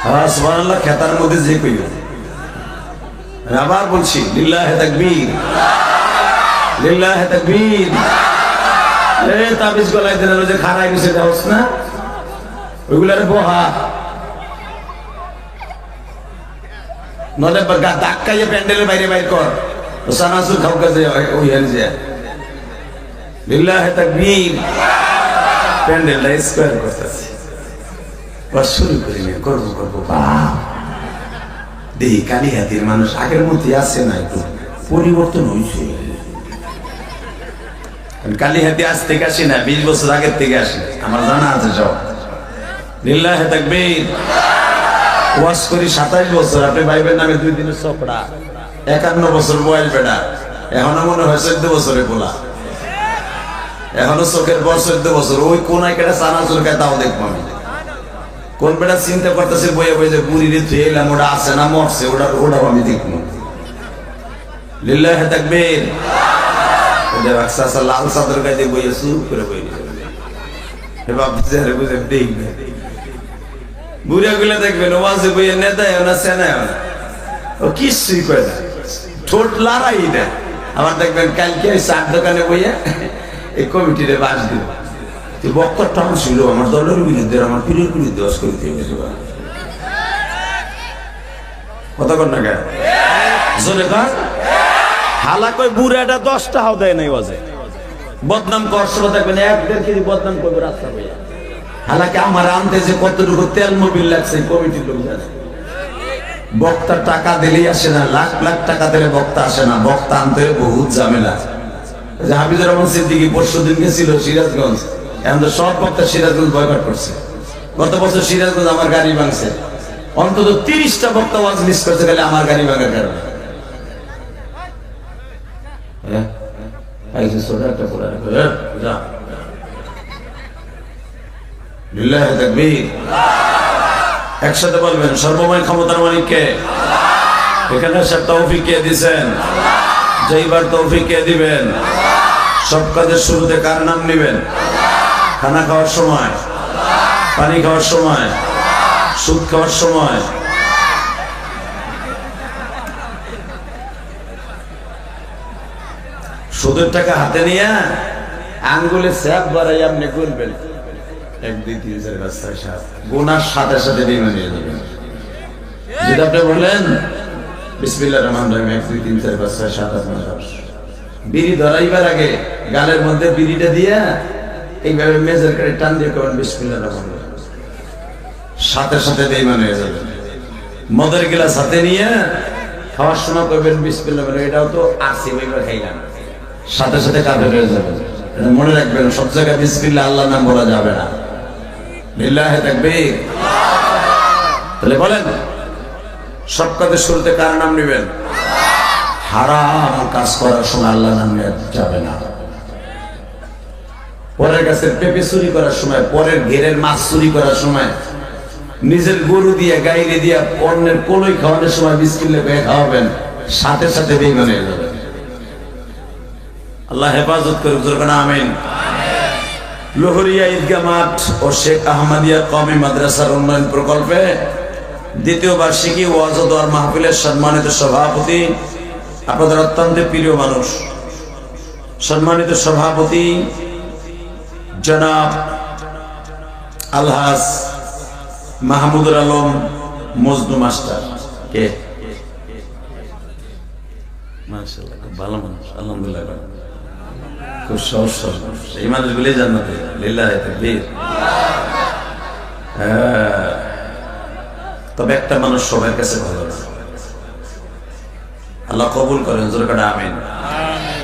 সুবহানাল্লাহ খেতার মধ্যে যে কইও আবার বলছি লিল্লাহি তাকবীর লিল্লাহি তাকবীর। এই তাবিজ গলায় দেন যে খাড়াই নিচে দাওস না ওইগুলার বহা নলে বাগা ধাক্কাইয়ে প্যান্ডেলের বাইরে বাইর কর তো সানাসুর খাও কাজে ওই হেরে যায় লিল্লাহি তাকবীর। প্যান্ডেলটা স্কয়ার করতেছে শুরু করি করবো দেখি কালিহাতির মানুষ আগের মধ্যে আসছে না, একটু পরিবর্তন হয়েছে। কালিহাতি আজ থেকে আসি না, 20 বছর আগের থেকে আসি, আমার জানা আছে সব। লিল্লাহি তাকবীর। ওয়াজ করি 27 বছর, আপনি ভাইবেন নামে 2 দিনের চপড়া, 51 বছর বয়স বেড়া, এখনো মনে হয় 14 বছরে বলা, এখনো চোখের বয়স 14 বছর। ওই কোনায় কেটে চানা চুলকায় তাও দেখবো আমি। কোন বেটা চিন্তা করতেছে বইয়ে বই যে বুড়ি রে ধুয়ে এলাম, ওটা আছে না মরছে, ওটাও আমি দেখবো। লিল্লাহি তাকবীর। লাল চাদর গায়ে বইয়ে চুপ করে বই বুঝে দেখবে বুড়িয়া গুলো দেখবেন ওয়াজে বইয়ে নেতায় না সেনায় না, ও কিছুই করে না, ঠোঁট লড়াই দেয়। আবার দেখবেন কালকে চার দোকানে বইয়া এই কমিটিরে বাস দিব, বক্তার টান ছিল আমার দলের বিরুদ্ধে, আমার পীরের বিরুদ্ধে ওয়াজ করতে গেছে। কথা কর না কেন জোরে কর। হালা কই বুড়াটা 10 টাকাও দেয় নাই ওয়াজে, বদনাম করছিল দেখবেন 1-1.5 কেজি বদনাম করবে রাস্তা বইয়া। হালাকে আমার আনতে যে কতটুকু তেল মোবিল লাগছে কমিটির লোক জানে। বক্তার টাকা দিলেই আসে না, লাখ লাখ টাকা দিলে বক্তা আসে না, বক্তা আনতে বহুত ঝামেলা। হাফিজুর রহমান সিদ্দিকী পরশুদিন গেছিল সিরাজগঞ্জ, এখন তো সব বক্তা সিরাজগঞ্জ বয়কট করছে। গত বছর সিরাজগঞ্জ আমার গাড়ি ভাঙছে, অন্তত 30টা বক্তা ওয়াজ মিস করছে গেলে আমার গাড়ি ভাঙার কারণে। লিল্লাহি তাকবীর। একসাথে বলবেন সর্বময় ক্ষমতার মালিককে। এখানে সব তৌফিক কে দিবেন, যেইবার তৌফিক কে দিবেন। সব কাজের শুরুতে কার নাম নেবেন? খানা খাওয়ার সময়, পানি খাওয়ার সময়, সুদ খাওয়ার সময়। সুদের টাকা হাতে নিয়ে আঙ্গুলে স্যাপ বাড়াই আপনি গুনবেন 1 2 3 4 5 6 7, গুনার সাথে সাথে বেঈমান হয়ে যাবেন। যদি আপনি বলেন বিসমিল্লাহির রহমানির রহিম 1 2 3 4 5 6 7 8 9 10, বিড়ি ধরাইবার আগে গালের মধ্যে বিড়িটা দিয়া এইভাবে মেজর করে টান দিয়ে করবেন বিসমিল্লাহির রহমানির রহিম, সাথে সাথে বেঈমান হয়ে যাবেন। মদের গ্লাস হাতে নিয়ে খাওয়ার সময় করবেন বিসমিল্লাহ, এটাও তো আসি ওইবার খাইলাম, সাথে সাথে কাফের হয়ে যাবেন। এটা মনে রাখবেন, সব জায়গায় বিসমিল্লাহ আল্লাহর নাম বলা যাবে না। লিল্লাহি তাকবীর। তাহলে বলেন সব কাজের শুরুতে কার নাম নেবেন? হারাম কাজ করার সময় আল্লাহর নাম নেওয়া যাবে না। পরের কাছে পেঁপে চুরি করার সময়, পরের ঘেরের মাছ চুরি করার সময়, নিজের গরু দিয়ে গাইরে দিয়ে অন্যের কলই খাওয়ানোর সময় বিসমিল্লাহ করে খাওয়াবেন, সাথে সাথে বেঈমান হয়ে যাবেন। আল্লাহ হেফাজত করুক, জোরে বলেন আমিন। লোহরিয়া ঈদগাহ মাঠ ও শেখ আহমদিয়া কওমি মাদ্রাসার উন্নয়ন প্রকল্পে 2য় বার্ষিকী ওয়াজ ও দোয়ার মাহফিলের সম্মানিত সভাপতি, আপনাদের অত্যন্ত প্রিয় মানুষ, সম্মানিত সভাপতি জনাব আলহাজ মাহমুদুল আলম মজনু মাস্টার। কে? মাশাআল্লাহ, খুব ভালো মানুষ, আলহামদুলিল্লাহ, খুব সহজ সরল মানুষ। এই মানুষগুলি জান্নাতে। লিল্লাহি তাকবীর। তবে একটা মানুষ সবার কাছে ভালো না, আল্লাহ কবুল করেন, জোরে করে আমিন।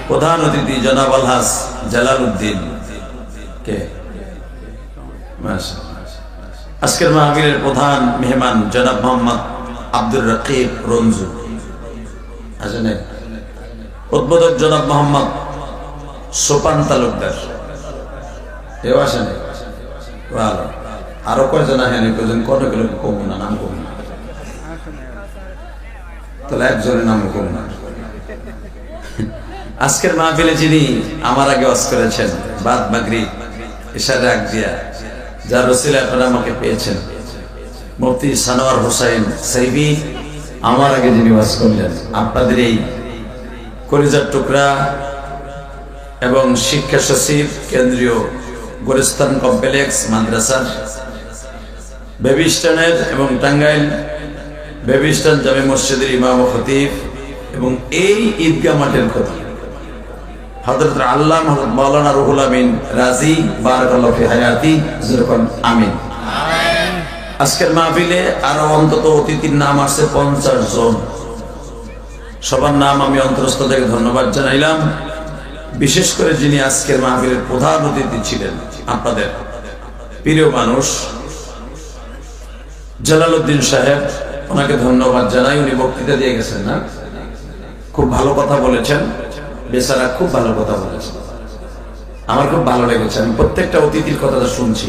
প্রধান অতিথি জনাব আলহাজ জালালউদ্দিন। কে? মাশাআল্লাহ। আজকের মাহফিলের প্রধান মেহমান জনাব মোহাম্মদ আব্দুর রকিব রঞ্জু আছেন। উদ্বোধক জনাব মোহাম্মদ সোপান তালুকদার। এও আসেন। ভালো। আরো কয়জন আহেন, কয়জন কত কিলো কম না, নাম কম না, তাহলে একজনের নাম কম না। আজকের মাহফিলে যিনি আমার আগে ওয়াজ করেছেন, বাদ মাগরিব ইশার রাগ দিয়া, যার ওসিলায় আপনারা আমাকে পেয়েছেন, মুফতি সানোয়ার হোসেন সাইবি আমার আগে যিনি ওয়াজ করলেন, আপনাদের এই কলিজার টুকরা এবং শিক্ষা সচিব কেন্দ্রীয় গোরস্তান কমপ্লেক্স মাদ্রাসার বেবিস্টানের এবং টাঙ্গাইল বেবিস্টান জামে মসজিদের ইমাম ও খতিব এবং এই ঈদগাহ মাঠের খতিব হযরত আল্লামা হযরত মাওলানা রুহুল আমিন রাজি বারাকাল্লাহু ফি হায়াতি যুরকান আমিন। আজকের মাহফিলে আরো অন্তত অতিথির নাম আছে 50 জন। সবার নাম আমি অন্তরস্থ থেকে ধন্যবাদ জানাইলাম। বিশেষ করে যিনি আজকের মাহফিলের প্রধান অতিথি ছিলেন, আপনাদের প্রিয় মানুষ জালালউদ্দিন সাহেব, ওনাকে ধন্যবাদ জানাই। উনি বক্তৃতা দিয়ে গেছেন, না খুব ভালো কথা বলেছেন, বেচারা খুব ভালো কথা বলেছেন, আমার খুব ভালো লেগেছে। আমি প্রত্যেকটা অতিথির কথাটা শুনছি,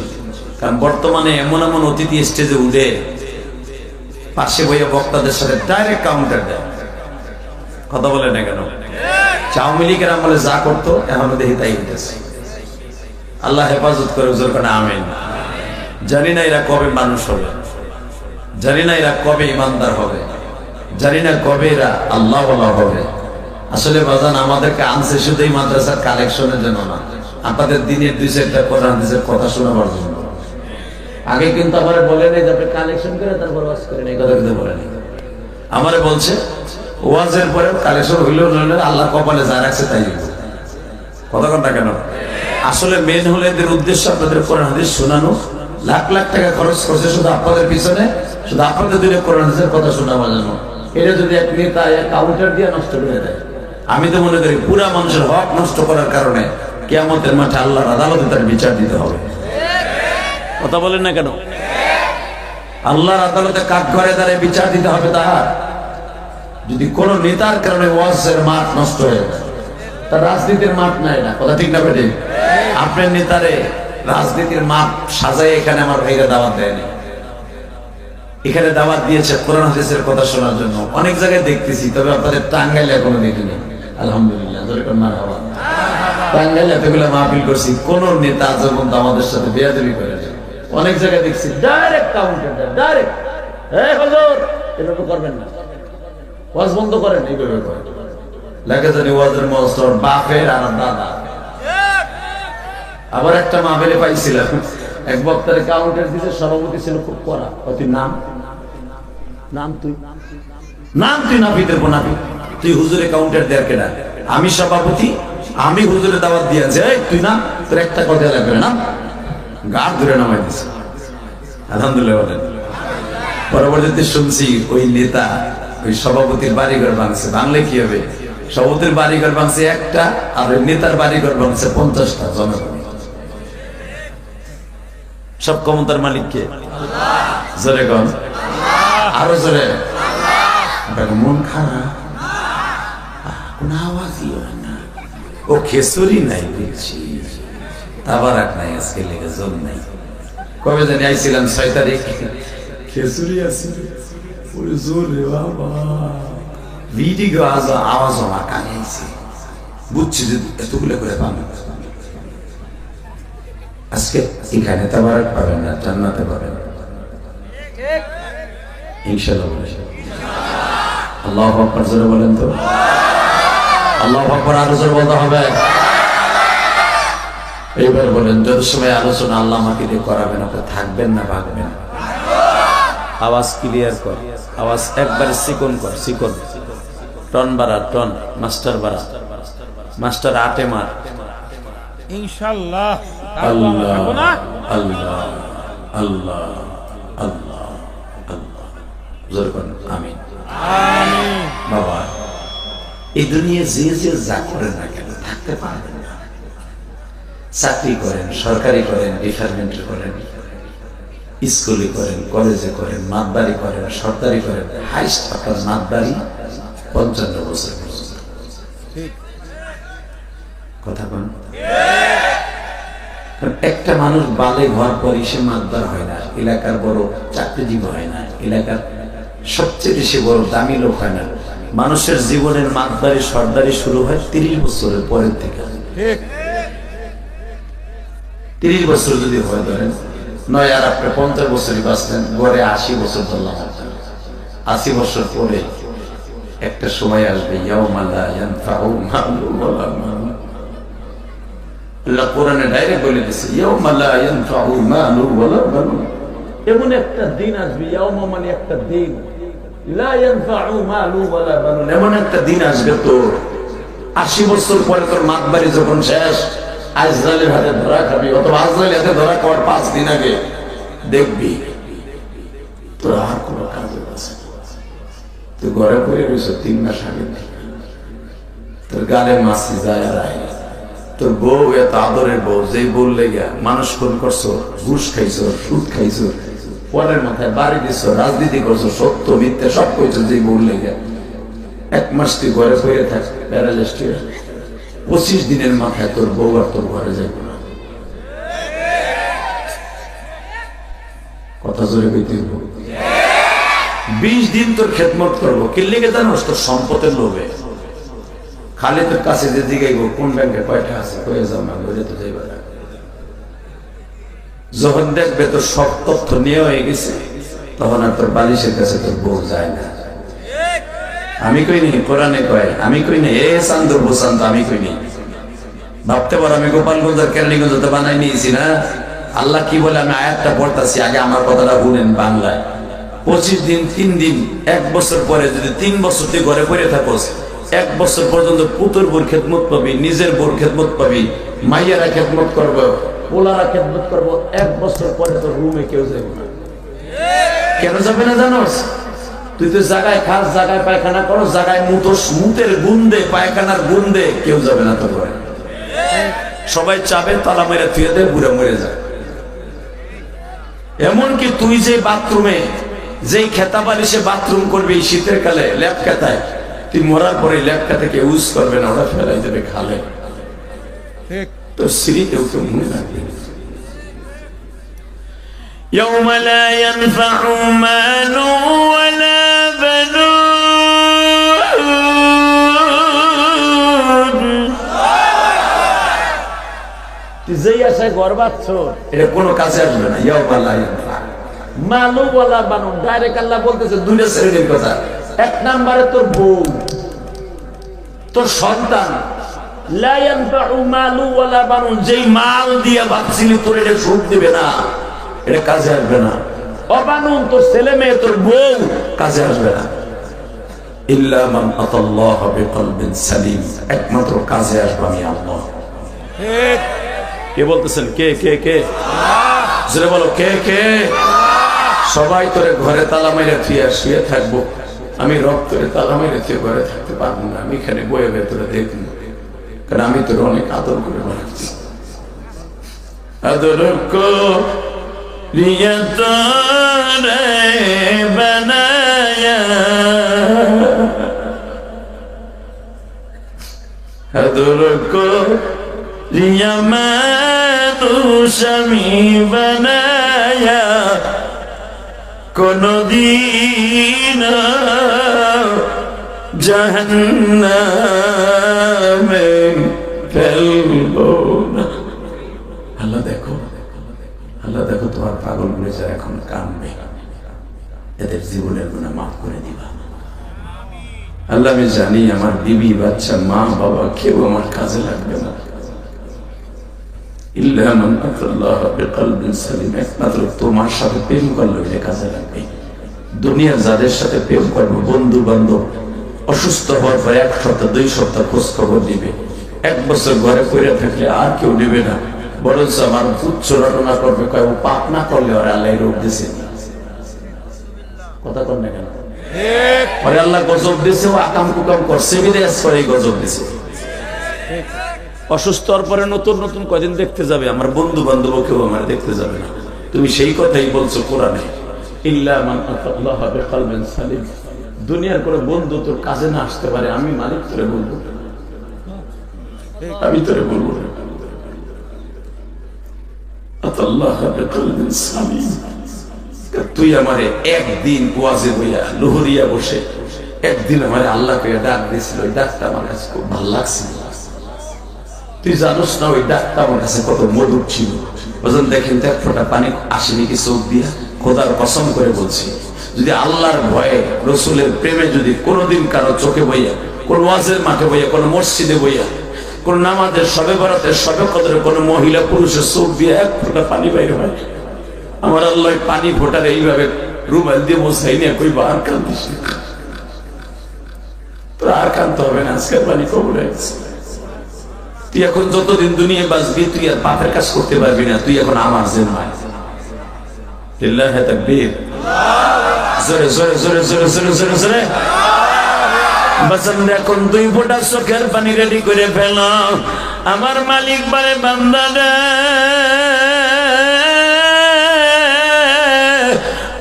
কারণ বর্তমানে এমন এমন অতিথি স্টেজে উঠে পাশে বইয়া বক্তাদের সাথে ডাইরেক্ট কাউন্টার দেয়, কথা বলে না কেন? আওয়ামী লীগের আমলে যা করতো এখন দেখি তাই হইতেছে। আল্লাহ হেফাজত করে হুজুর কানে আমিন। জানি না এরা কবে মানুষ হবে, জানি না এরা কবে ইমানদার হবে, জানি না কবে এরা আল্লাহ ওয়ালা হবে। আসলে বাজান আমাদেরকে আনছে শুধু এই মাদ্রাসার কালেকশনের জন্য না, আপনাদের দিনের 2-4টা কোরআন হাদিসের কথা শোনাবার জন্য। আগে কিন্তু আমারে বলে নাই যে আপনি কালেকশন করে তারপর ওয়াজ করেন, এই কথা কিন্তু বলে নাই। আমারে বলছে ওয়াজের পরে কালেকশন হইলেও নইলে আল্লাহ কপালে যা রাখছে তাই হইল। কথা কন না কেন? আসলে মেন হলো এদের উদ্দেশ্য আপনাদের কোরআন হাদিস শোনানো। লাখ লাখ টাকা খরচ করছে শুধু আপনাদের পিছনে, শুধু আপনাদের দুইটা কোরআন হাদিসের কথা শোনাবার জন্য। এটা যদি এক নেতা কাউন্টার দিয়ে নষ্ট করে দেয়, আমি তো মনে করি পুরা মানুষের হক নষ্ট করার কারণে কিয়ামতের মাঠে আল্লাহর আদালতে তার বিচার দিতে হবে। কথা বলেন না কেন? আল্লাহর আদালতে কাঠ ঘরে দাঁড়িয়ে বিচার দিতে হবে তাহার। যদি কোন নেতার কারণে ওয়াজের মাঠ নষ্ট হয়ে যায়, তার রাজনীতির মাঠ নাই, না কথা ঠিক না বেটে? আপনার নেতারে রাজনীতির মাঠ সাজায় এখানে আমার ভাইরা দাওয়াত দেয়নি, এখানে দাওয়াত দিয়েছে কোরআন হাদিসের কথা শোনার জন্য। অনেক জায়গায় দেখতেছি, তবে আপনাদের টাঙ্গাইলে এখনো দেখিনি। আলহামদুলিল্লাহ, টাঙ্গাইলে এতগুলো মাহফিল করছি, কোন নেতা আজ পর্যন্ত আমাদের সাথে বেয়াদবি করে। অনেক জায়গায় দেখছি ডাইরেক্ট কাউন্টার, ডাইরেক্ট এই হুজুর এভাবে করবেন না, ওয়াজ বন্ধ করেন, এইভাবে করেন। লাগে জানি ওয়াজের মস্তর বাপের আর দাদা। আবার একটা মাহফিলে পাইছিলাম, এক বক্তার কাউন্টার দিতে সভাপতি ছিল খুব কড়া। তুই নাম তুই নাফিদের নাফি, তুই হুজুরে কাউন্টার দেয়ার কেনা? আমি সভাপতি, আমি হুজুরে দাওয়াত দিয়েছি, তুই না, তোর একটা কথা লাগবে না, গাড় ধরে নামাই দিছে। আলহামদুলিল্লাহ বলেন। পরবর্তীতে শুনছি ওই নেতা ওই সভাপতির বাড়িঘর ভাঙছে। ভাঙলে কি হবে? সভাপতির বাড়িঘর ভাঙছে একটা, আর ওই নেতার বাড়িঘর ভাঙছে 50টা। জনগণ সব ক্ষমতার মালিককে জোরে কন, আরো জোরে। মন খারাপ, কোন আওয়াজই হয় না। ও খেসুরি নাই বুঝছি, আবার এক নাই, আজকে লেগে জোর নাই। কবে জানি আইছিলাম 6 তারিখ, খেসুরি আছে জোর রে বাবা। ভিডিও আওয়াজ আমার কানে আইছে, বুঝছি যে এতগুলো করে পাবো। আজকে এখানে তাবারক পাবেন না, জান্নাতে পাবেন ইনশাআল্লাহ। আল্লাহু আকবার জোরে বলেন তো। আল্লাহু আকবার আরো জোরে বলতে হবে। এইবার বলেন, যত সময় আলোচনা আল্লাহ আমাকে দিয়ে করাবেন, আপনি থাকবেন না ভাগবেন? আওয়াজ ক্লিয়ার কর, আওয়াজ একবার চিকন কর, চিকন। টন বাড়া, টন মাস্টার বাড়া, মাস্টার আটে মার ইনশাআল্লাহ। আল্লাহ আল্লাহ আল্লাহ আল্লাহ আল্লাহ জোরে বলেন আমিন। বাবা, এই দুনিয়া যে যে যা করেন না কেন থাকতে পারবেন না। চাকরি করেন, সরকারি করেন, ডিপার্টমেন্টে করেন, স্কুলে করেন, কলেজে করেন, মাতবাড়ি করেন, সরকারি করেন, হাইস্ট আপনার মাতবাড়ি 55 বছর পর্যন্ত। কথা বলেন। একটা মানুষ বালে ঘর পরে সে মাতবার হয় না, এলাকার বড় চাকরিজীবী হয় না, এলাকার সবচেয়ে বেশি বড় দামি লোক হয় না। মানুষের জীবনের মাতবাড়ি সর্দারি শুরু হয় 30 বছরের পরের থেকে। 30 বছর যদি হয় ধরেন, নয় আর আপনি 50 বছরই বাঁচলেন, গড়ে 80 বছর ধরলাম। 80 বছর পরে একটা সময় আসবে, ইয়াউমা লা ইয়ানফাউ মালুন ওয়ালা বানুন। আল্লাহ কোরআনে ডাইরেক্ট বলে দিয়েছে, ইয়াউমা লা ইয়ানফাউ মালুন ওয়ালা বানুন। এমন একটা দিন আসবে, ইয়াউমা মানে একটা দিন, লা ইয়ানফাউ মালুন ওয়ালা বানুন, এমন একটা দিন আসবে তোর 80 বছর পরে তোর মাতবাড়ি যখন শেষ, আজরাইলের হাতে ধরা খাবি, অথবা আজরাইলের হাতে ধরা খাওয়ার 5 দিন আগে দেখবি তোর আর কোনো কাজ আছে। তুই ঘরে পড়ে রয়েছ 3 মাস আগে, তোর গালে মাছি যায় আর আয়। তোর বউ এত আদরের বউ, যেই বউ লেগে মানুষ ফোন করছো, ঘুষ খাইছো, সুদ খাইছো, পরের মাথায় বাড়ি দিচ্ছ, রাজনীতি করছো, সত্য মিথ্যে সব কইছো, যেই বউ লেগে 1 মাস তুই ঘরে পড়ে থাক প্যারালাইজড হয়ে, 25 দিনের মাথায় তোর বউ আর তোর ঘরে যাইব না। কথা জোরে কইতে 20 দিন তোর খেদমত করবো, কি লেগে জানোস? তোর সম্পদের লোভে। খালি তোর কাছে যে জিগাইব কোন ব্যাংকে কয়টা আছে, কয়ে যাও না, ঘরে তো যাইবা না। যখন দেখবে তোর সব তথ্য নিয়ে হয়ে গেছে, তখন আর তোর বালিশের কাছে তোর বউ যায় না। আমি কইনি, কোরআনে কয়, আমি কইনি এ চান্দর বসান্ত, আমি কইনি। ভাবতে পারো আমি গোপালগঞ্জ আর কেরানীগঞ্জ বানাই নিয়েছি না? আল্লাহ কি বলে আমি আয়াতটা পড়তাছি, আগে আমার কথাটা শুনেন বাংলায়। 25 দিন, 3 দিন, 1 বছর পরে যদি 3 বছর তুই ঘরে পড়ে থাকোস, 1 বছর পর্যন্ত পুতুর বোর খেদমত পাবি, নিজের বোর খেদমত পাবি, মাইয়ারা খেদমত করবো, পোলারা খেদমত করবো। 1 বছর পরে তোর রুমে কেউ যাবে না। কেন যাবে না জানোস? তুই তো জায়গায় খাস, জায়গায় পায়খানা করো, জায়গায় মুতোস, মুতের গুন্দে, পায়খানার গুন্দে কেউ যাবে না তো ঘরে। সবাই চাবে তালা মেরে থুয়ে দেয়, বুড়ে মরে যায়। এমনকি তুই যে বাথরুমে, যেই খেতা বালিশে বাথরুম করবি শীতের কালে ল্যাপ খেতায়, তুই মরার পরে ল্যাপ খেতাকে ইউজ করবে না, ওরা ফেলাই দেবে খালে। তো স্ত্রীকেও তো মনে রাখবে। يوم لا ينفع مال ولا بنون তুই যেই আশায় ঘর বাঁধছ, এটা কোনো কাজে আসবে না। ইয়াউমা লা ইয়ানফা মালু ওয়ালা বানুন, ডাইরেক্ট আল্লাহ বলতেছে 2টা শ্রেণীর কথা। 1 নম্বরে তোর বউ, তোর সন্তান। লা ইয়ানফাউ মালু ওয়ালা বানুন, যেই মাল দিয়ে বাঁচছিলি তোর এটা সুখ দিবে না, এটা কাজে আসবে না। অবানুন, তোর ছেলে মেয়ে, তোর বউ কাজে আসবে না। ইল্লা মান আতাল্লাহ বিকলবিন সালিম, একমাত্র কাজে আসবে আমি আল্লাহ। কে বলতেছেন? কে কে কে? জোরে বলো, কে কে? সবাই তোরে ঘরে তালা মেরে থুয়ে শুয়ে থাকবো, আমি রব তোরে তালা মেরে থুয়ে ঘরে থাকতে পারবো না। আমি এখানে বয়ে বয়ে তোরে দেখবো, কারণ আমি তোর অনেক আদর করে বানাচ্ছি। আদর কো लिया तोरे बनाया हदुर को लिया मानुषमी बनाया कोनो दीन जहन्नम में फैलो ना। আল্লাহ দেখো, আল্লাহ দেখো তোমার পাগল গুলো যারা এখন কাঁদবে, এদের জীবনের গুনাহ মাফ করে দিবা। আল্লাহ আমি জানি আমার বিবি, বাচ্চা, মা, বাবা কেউ আমার কাজে লাগবে না। ইল্লা মান আতাল্লাহ বিকলবিন সালিম, একমাত্র তোমার সাথে প্রেম করলে এটা কাজে লাগবে। দুনিয়া যাদের সাথে প্রেম করবো, বন্ধু বান্ধব, অসুস্থ হওয়ার পর 1 সপ্তাহ 2 সপ্তাহ খোঁজ খবর দিবে, 1 বছর ঘরে পড়ে থাকলে আর কেউ দিবে না। বরঞ্চ আমার তুচ্ছ রটনা করবে, কয় ও পাপ না করলে ওরা আল্লাহ রোগ দিছে। কথা কর না কেন? ওরে আল্লাহ গজব দিছে, ও আকাম কুকাম করছে বিদেশ করে গজব দিছে। অসুস্থ হওয়ার পরে নতুন নতুন কদিন দেখতে যাবে, আমার বন্ধু বান্ধব কেউ আমার দেখতে যাবে না। তুমি সেই কথাই বলছো কোরআনে, ইল্লা মান আতাল্লাহ বিকলবিন সালিম। দুনিয়ার কোনো বন্ধু তোর কাজে না আসতে পারে, আমি মালিক তোরে বলবো, আমি তোরে বলবো না। তুই আমারে একদিন ওয়াজে বইয়া লুহরিয়া বসে একদিন আমারে আল্লাহকে ডাক দিয়েছিল, ওই ডাকটা আমার কাছে খুব ভালো লাগছিল। তুই জানোস না ওই ডাকটা আমার কাছে কত মধুর ছিল। ওজন দেখেন তো এক ফোঁটা পানি আসেনি কি চোখ দিয়া? খোদার কসম করে বলছি, যদি আল্লাহর ভয়ে রসুলের প্রেমে যদি কোনোদিন কারো চোখে বইয়া, কোন ওয়াজের মাঠে বইয়া, কোন মসজিদে বইয়া, কোন নামাজের সবে বরাতের সবে কদরে কোন মহিলা পুরুষের চোখ দিয়ে এক ফোঁটা পানি বাইরে হয়, আমার আল্লাহ পানি ফোটার এইভাবে রুমাল দিয়ে মোছাই নিয়ে কইবা আর কান্দিস না, তোর আর কানতে হবে না, আজকের পানি কবুল হয়েছে। তুই এখন যতদিন দুনিয়ায় বাঁচবি তুই আর পাপের কাজ করতে পারবি না, তুই এখন আমার জিম্মায়। লিল্লাহি তাকবীর, জোরে জোরে জোরে জোরে জোরে জোরে জোরে। বাজান এখন 2 ফোঁটা চোখের পানি রেডি করে ফেল, আমার মালিক বলে বান্দা রে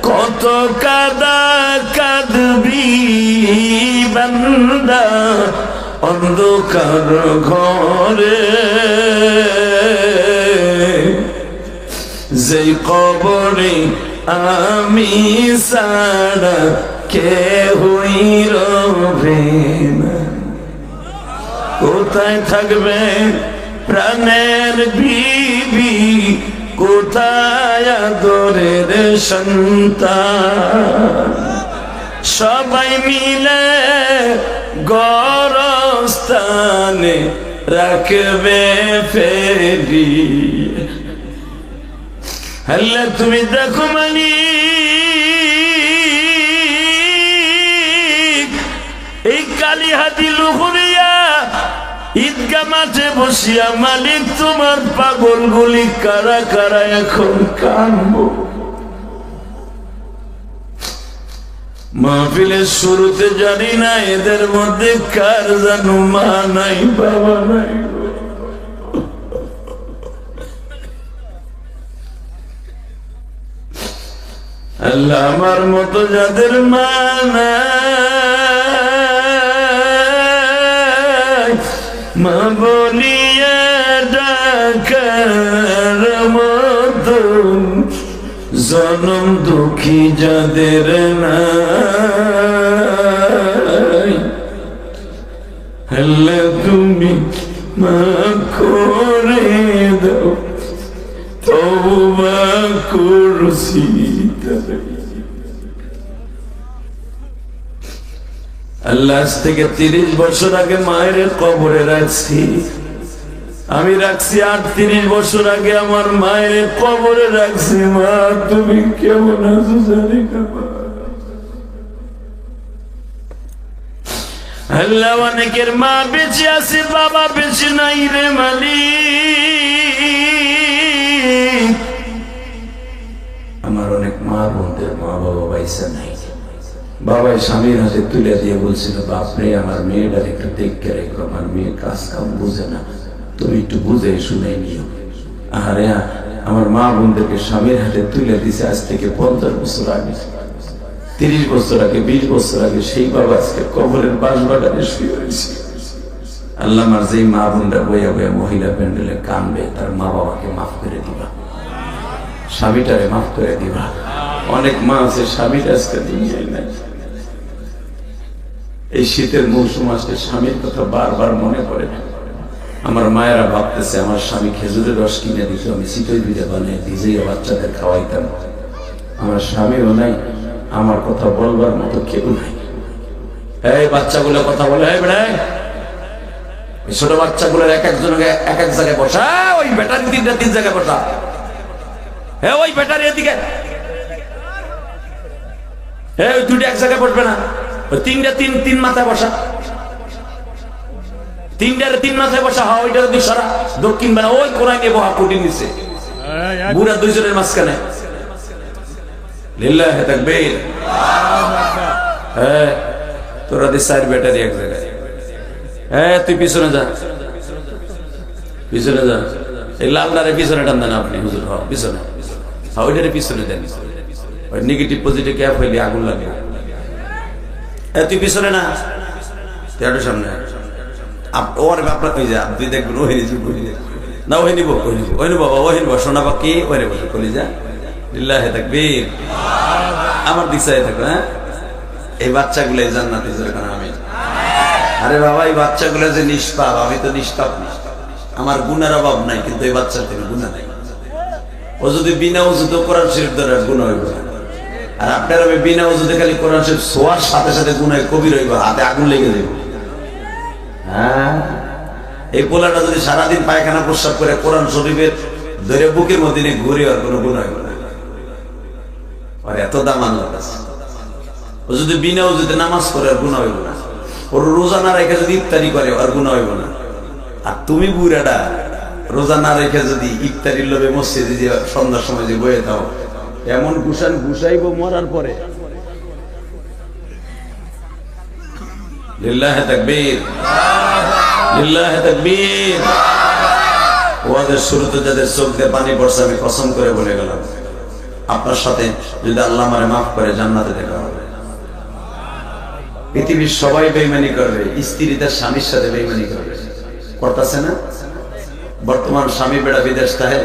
কত কাদা কাঁদবি বান্দা অন্ধকার ঘরে, যেই কবরে আমি সারা কেহই রবে না। কোথায় থাকবে প্রাণের বিবি, কোথায় আদরের সন্তান, সবাই মিলে গরস্থানে রাখবে ফেরি। হ্যালো তুমি দেখো মানি এই কালীহাতি লুহুরিয়া ঈদগা মাঠে বসিয়া মালিক তোমার পাগল গুলি কারা কারা এখন কানবো। মাহফিলের শুরুতে জানি না এদের মধ্যে কার জানো মা নাই বাবা নাই, আল্লাহ আমার মতো যাদের মা নাই, মা বলিয়া ডাকার মতো জনম দুঃখী যাদের নাই, আল্লাহ তুমি মা করে দাও, তওবা করছি। আল্লাহ আজ থেকে 30 বছর আগে মায়ের কবরে রাখছি, আমি রাখছি 38 বছর আগে আমার মায়ের কবরে রাখছি। মা তুমি কেমন আছো জানি না। আল্লাহ অনেকের মা বেঁচে আছে, বাবা বেঁচে নাই রে মালিক। আমার অনেক মা বোনদের মা বাবা বাইসা নাই, বাবাই স্বামীর হাতে তুলে দিয়ে বলছিল বাপরে আমার মেয়েটার একটু দেখে রেখো, আমার মেয়ে কাজ কাম বুঝে না, তুমি একটু বুঝে শুনে নিও। আরে আমার মা বোনদেরকে স্বামীর হাতে তুলে দিছে আজ থেকে 50 বছর আগে, 30 বছর আগে, 20 বছর আগে। সেই বাবা আজকে কবরের বাঁশবাগানে শুয়ে রয়েছে। আল্লাহ আমার যেই মা বোনরা বইয়া বইয়া মহিলা প্যান্ডেলে কানবে, তার মা বাবাকে মাফ করে দিবা, স্বামীটারে মাফ করে দিবা। অনেক মা আছে স্বামীটা আজকে দুনিয়ায় নাই। এই শীতের মৌসুম আসলে স্বামীর কথা বারবার মনে পড়ে। আমার মায়েরা ভাবতেছে আমার স্বামী খেজুরের রস কিনে দিত, আমি চিতই পিঠা বানিয়ে ভিজিয়ে বাচ্চাদের খাওয়াইতাম। আমার স্বামীও নাই, আমার কথা বলবার মতো কেউ নাই। এই বাচ্চাগুলো কথা বলে, এই বেড়ায় ছোট বাচ্চাগুলোর এক একজনকে এক এক জায়গায় বসা, ওই ব্যাটারি 3 জায়গায় বসা, হ্যাঁ ওই ব্যাটারি এদিকে, হ্যাঁ ওই 2টা এক জায়গায় বসবে না, ওই 3টা 3 মাথায় বসা, 3টার 3 মাথায় বসা। হ্যাঁ ওইটার 2 সারা দক্ষিণ বেলা ওই কোনায় নিয়ে বহা কুটির নিচে, বুড়া 2 জনের মাঝখানে। লিল্লাহি তাকবীর। হ্যাঁ তোরা দি 4 ব্যাটারি এক জায়গায়। হ্যাঁ তুই পিছনে যা, পিছনে যা, এই লালদারে পিছনে টান দেন আপনি হুজুর। হ্যাঁ পিছনে, হ্যাঁ ওইটারে পিছনে দেন, ওই নেগেটিভ পজিটিভ গ্যাপ হইলে আগুন লাগে। তুই পিছনে না, তুই সামনে ওর আপনার ওই যে আপনি দেখবেন ওই না, ওই নিব ওই নিব ওই নিব বাবা, ওই নিব সোনা পাখি, ওই নেব কলিজা। লিল্লাহি তাকবীর। আমার দিশায় থাকো। হ্যাঁ এই বাচ্চাগুলো জান্নাতে যেরকম আমি। আরে বাবা এই বাচ্চাগুলো যে নিষ্পাপ, আমি তো নিষ্পাপ না, আমার গুণের অভাব নাই, কিন্তু এই বাচ্চার থেকে গুণা নাই। ও যদি বিনা ওযুতে কোরআন শরীফ ধরে গুনাহ হইব না। আর আপনার আমি বিনা ওযুতে খালি কোরআন শরীফ ছোঁয়ার সাথে সাথে গুনাহ কবির হইব, হাতে আগুন লেগে যাবে। হ্যাঁ, এই পোলাটা যদি সারাদিন পায়খানা প্রস্রাব করে কোরআন শরীফের ধরে বুকের মধ্যে নিয়ে ঘুরে, আর কোনো গুনাহ হইব না। আর এত দাম আল্লাহর কাছে। ও যদি বিনা ওযুতে নামাজ পড়ে, আর গুনাহ হইব না। ওর রোজা না রেখে যদি ইফতারি করে, আর গুনাহ হইব না। আর তুমি বুড়াটা রোজা না রেখে যদি ইফতারির লোভে মসজিদে যে সন্ধ্যার সময় যে বয়ে দাও, এমন গুসান গুসাইব মরার পরে। লিল্লাহি তাকবীর, লিল্লাহি তাকবীর। ওয়াদের শুরুতে যাদের চোখ দিয়ে পানি পড়ছে, আমি কসম করে বলে গেলাম, আপনার সাথে যদি আল্লাহ আমারে মাফ করে জান্নাতে দেখা হবে। পৃথিবীর সবাই বেঈমানি করবে, স্ত্রী তার স্বামীর সাথে বেঈমানি করবে, করতেছে না? বর্তমান স্বামী বেড়া বিদেশ থাকে,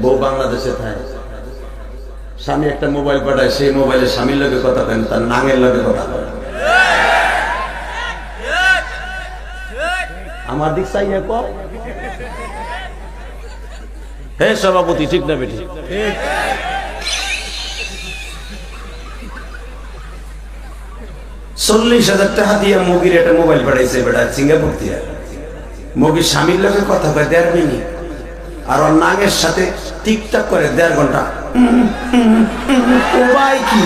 বউ বাংলাদেশে থাকে। স্বামী একটা মোবাইল পাঠায়, সেই মোবাইলে স্বামীর লগে কথা কেন, তার নাঙের লগে কথা কয়। আমার দিক চাইয়ে কর, হে সভাপতি, ঠিক না বেটি? 40,000 টাকা দিয়ে মুগির একটা মোবাইল পাঠাইছে বেটা সিঙ্গাপুর দিয়ে। মুগির স্বামীর লগে কথা কয় 1.5 মিনিট, আর ওর নাঙের সাথে টিকটাক করে 1.5 ঘন্টা। ভাই কি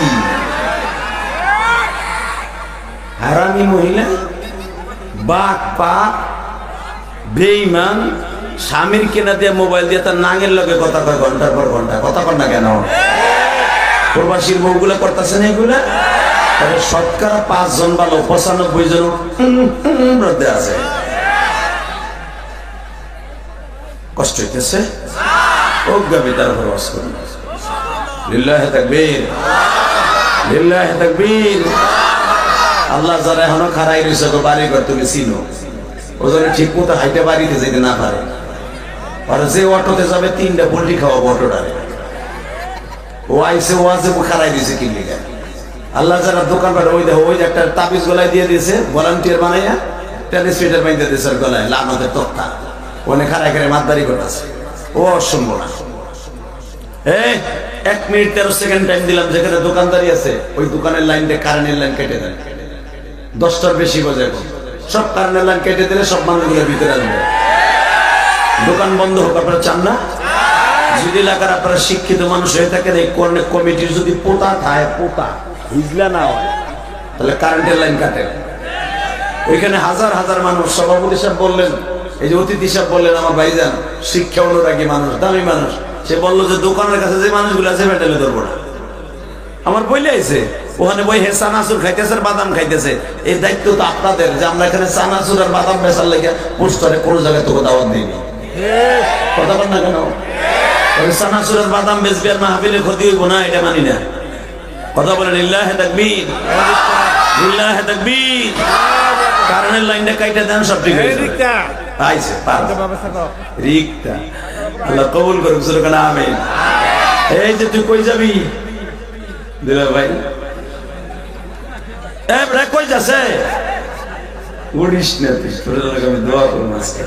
হারামি মহিলা, বাক পা বেঈমান। স্বামীর কেনা দিয়ে মোবাইল দিয়ে তার নাঙের লগে কথা কয় ঘন্টার পর ঘন্টা। কথা কর না কেন? প্রবাসীর বউগুলা করতেছে না এগুলা? শতকরা 5 জন ভালো, 95 জন মধ্যে আছে। কষ্ট হইতেছে, ও গাবি তার উপর ওয়াজ করুন। লিল্লাহি তাকবীর, লিল্লাহি তাকবীর। আল্লাহ যারা এখনো খাড়াই রয়েছে, বাড়ি ঘর তুমি চিনো, ও যেন ঠিক মতো হাইটে বাড়িতে যেতে না পারে। আর যে অটোতে যাবে 3টা পোল্ট্রি খাওয়াবো অটোটারে। ও আইসে, ও আছে, খাড়াই দিয়েছে কি লিখা। আল্লাহ যারা দোকান পাঠে, ওই দেখো, ওই একটা তাবিজ গলায় দিয়ে দিয়েছে, ভলান্টিয়ার বানাইয়া টেনিস ফিটার বানিয়ে দিয়েছে গলায়, লামাতের তক্তা। ওখানে খাড়াই খাড়াই মাতদারি করতেছে। ও অসম্ভব না। 1 মিনিট 13 সেকেন্ড টাইম দিলাম। যেখানে দোকানদারি আছে, ওই দোকানের লাইনটা কারেন্টের লাইন কেটে দেন। 10টার বেশি বাজে, সব কারেন্টের লাইন কেটে দিলে সব মানুষগুলো ভিতরে আসবে। দোকান বন্ধ হোক, আপনারা চান না? যদি এলাকার আপনারা শিক্ষিত মানুষ হয়ে থাকেন, এই কমিটির যদি পোতা খায়, পোতা হিজলা না হয়, তাহলে কারেন্টের লাইন কাটে। ওইখানে হাজার হাজার মানুষ। সভাপতি সাহেব বললেন, এই যে অতিথি সাহেব বললেন, আমার ভাইজান শিক্ষা অনুরাগী মানুষ, দামি মানুষ, সে বললো যে দোকানের কাছে যে মানুষগুলো আছে মেটালে ধরবো না। আমার বইলে আইছে, ওখানে বই হে চানাচুর খাইতেছে আর বাদাম খাইতেছে। এই দায়িত্ব তো আপনাদের, যে আমরা এখানে চানাচুর আর বাদাম বেচার লেগে পোস্টারে কোনো জায়গায় তোকে দাওয়াত দিইনি। কথা বল না কেন? চানাচুর আর বাদাম বেচবি আর মাহফিলে ক্ষতি হইব না, এটা মানি না। কথা বলেন লিল্লাহি তাকবীর, লিল্লাহি তাকবীর। কারণের লাইনটা কাইটা দেন, সব ঠিক হয়ে যাবে। আইছে রিক্তা, আল্লাহ কবুল করুক, সুবহান আমিন। এই যে তুই কই যাবি দিলা ভাই? এ ব্রেক কই যাচ্ছে? উড়িস না তুই, তোর লাগে আমি দোয়া করব আজকে,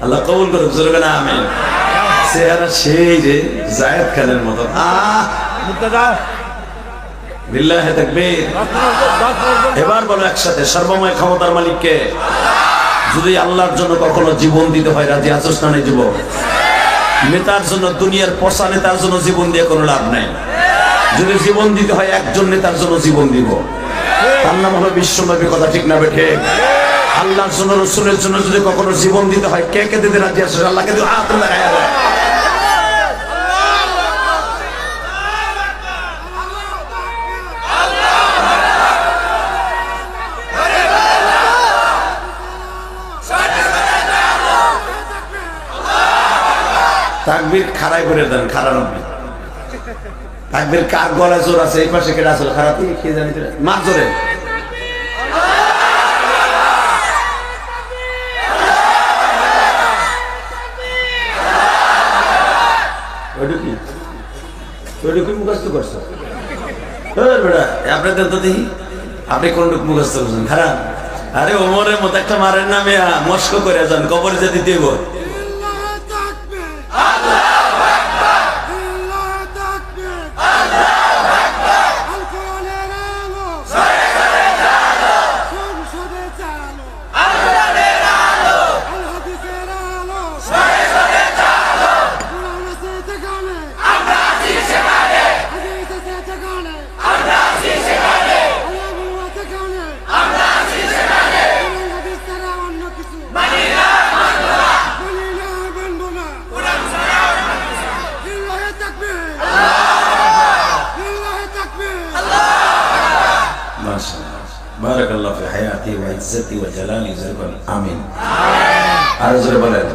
আল্লাহ কবুল করুক, সুবহান আমিন। চেহারা সেই রে জায়েদ খানের মতো। মুর্তজা, লিল্লাহি তাকবীর। এবার বলো একসাথে, সর্বময় ক্ষমতার মালিক কে? যদি আল্লাহর জন্য কখনো জীবন দিতে হয়, রাজি আছোস না? জীবন নেতার জন্য, দুনিয়ার পচা নেতার জন্য জীবন দিয়ে কোনো লাভ নাই। যদি জীবন দিতে হয় একজন নেতার জন্য জীবন দিব, তার নাম হলো বিশ্বনবী। কথা ঠিক না বেঠে? আল্লাহর জন্য, রাসূলের জন্য যদি কখনো জীবন দিতে হয়, কে কে দিতে রাজি আছোস? আল্লাহকে দিয়ে হাত লাগায়া দাও। তাকবীর খাড়াই করে দেন, খাড়ানো তাকবীর। কার গলায় জোর আছে? এই পাশে কেটে আসলে খারাপ কে জানি, মা জোরে। মুখস্থ করছো বেটা? আপনাদের তো দেখি আপনি কোন মুখস্থ করছেন? খারাপ। আরে ওমরের মতো একটা মারের নামে মস্ক করে যান, কবরে যেতে দেব। মাশাআল্লাহ, বারাকাল্লাহু ফি হায়াতি ওয়া ইজ্জতি ওয়া জালালি, আমিন। আর জোরে বলেন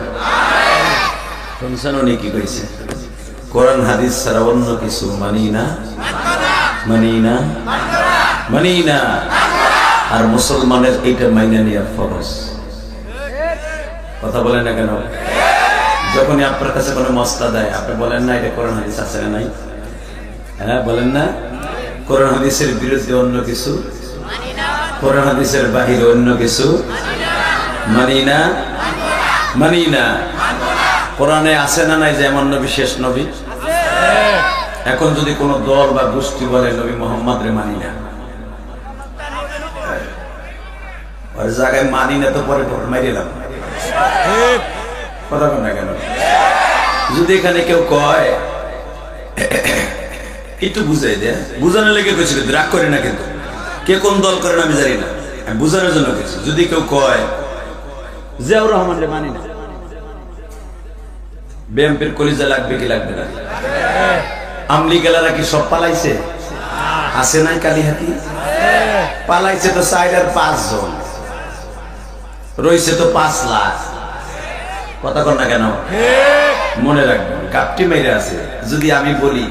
শুনছেন উনি কি কইছে? কোরআন হাদিস ছাড়া অন্য কিছু মানি না, মানি না, মানি না। আর মুসলমানের এইটা মাইনা নিয়ে ফরজ। কথা বলেন না কেন? যখনই আপনার কাছে কোনো মসলা দেয় আপনি বলেন না এটা কোরআন হাদিস আছে না নাই? হ্যাঁ বলেন না? কোরআন হাদিসের বিরুদ্ধে অন্য কিছু, কোরআন হাদিসের বাহিরে অন্য কিছু মানি না, মানি না। কোরআনে আছে না নাই যে এমন নবী শেষ নবী? এখন যদি কোন দল বা গোষ্ঠী বলে নবী মোহাম্মদ রে মানি না, ওর জায়গায় মানি না তো পরে মারিলাম। কথা বল না কেন? যদি এখানে কেউ কয় একটু বুঝাই দেয়, বুঝানোর লেগে কইছিল, রাগ করে না কিন্তু, কে কোন দল করেন আমি জানি না, বুঝানোর জন্য কিছু। যদি কেউ কয় জিয়াউর রহমান রে মানি না, বিএনপির কলিজা লাগবে কি লাগবে না? আমলি গেলারা কি সব পালাইছে? আছে নাই কালিহাতি? পালাইছে তো 4 আর 5 জন, রইছে তো 5 লাখ। কথা কর না কেন? মনে রাখবেন কাপটি মেরে আছে। যদি আমি বলি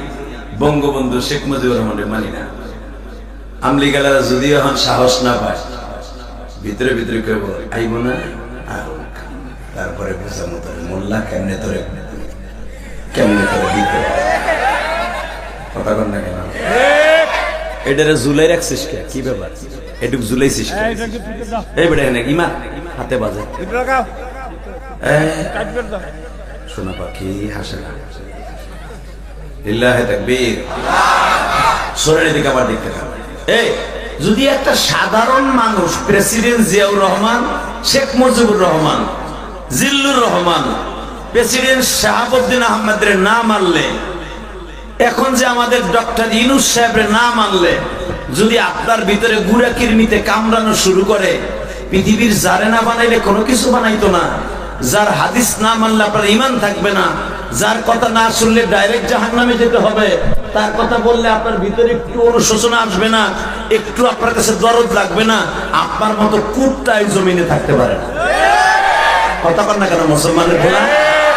বঙ্গবন্ধু শেখ মুজিবুর রহমানের মানি না, আমলি গেলারা যদি এখন সাহস না পায় ভিতরে ভিতরে কেউ আইব না, তারপরে বুঝা মতো মোল্লা কেমনে তোরে কেমনে করে দিতে। কথা কর না কেন? এটারে ঝুলাই রাখছিস কে? কি ব্যাপার? এটুক ঝুলাইছিস এই বেটা এখানে ইমান হাতে বাজে শোনা পাখি হাসে না। লিল্লাহি তাকবীর। শরীরের দিকে আমার দেখতে থাকবে। এই যদি একটা সাধারণ মানুষ প্রেসিডেন্ট জিয়াউর রহমান, শেখ মুজিবুর রহমান, জিল্লুর রহমান, প্রেসিডেন্ট শাহাবুদ্দিন আহমেদের না মানলে, এখন যে আমাদের ডক্টর ইউনূস সাহেবের না মানলে, যদি আপনার ভিতরে গুড়া কিরমিতে কামড়ানো শুরু করে, পৃথিবীর জারে না বানাইলে কোনো কিছু বানাইতো না। যার হাদিস না মানলে আপনার ঈমান থাকবে না, যার কথা না শুনলে ডাইরেক্ট জাহান্নামে যেতে হবে, তার কথা বললে আপনার ভিতরে একটু অনুশোচনা আসবে না, একটু আপনার কাছে দরদ লাগবে না, আপনার মতো কুত্তা এই জমিনে থাকতে পারে না। কথা কর না কেন মুসলমানের বলা?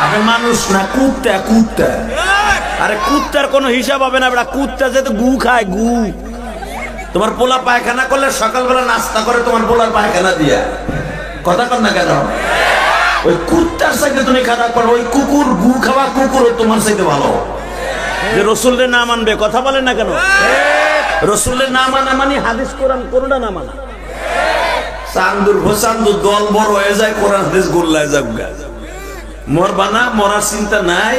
আপনি মানুষ না, কুত্তা। কুত্তা, আরে কুত্তার কোনো হিসাব হবে না বেটা। কুত্তা যেহেতু গু খায়, গু। তোমার পোলা পায়খানা করলে সকালবেলা নাস্তা করে তোমার পোলার পায়খানা দিয়া। কথা কর না কেন? ওই কুত্তার চাইতে তুমি খারাপ করো, ওই কুকুর গু খাওয়া কুকুর তোমার চাইতে ভালো। যে রসুলের না মানবে, কথা বলেন না কেন? রসুলের না মানা মানে হাদিস কোরআন কোনটা না মানা। চান্দুর হোসান্দুর দল বড় হয়ে যায়, কোরআন হাদিস গোল্লায় যাক। মরবা না, মরার চিন্তা নাই।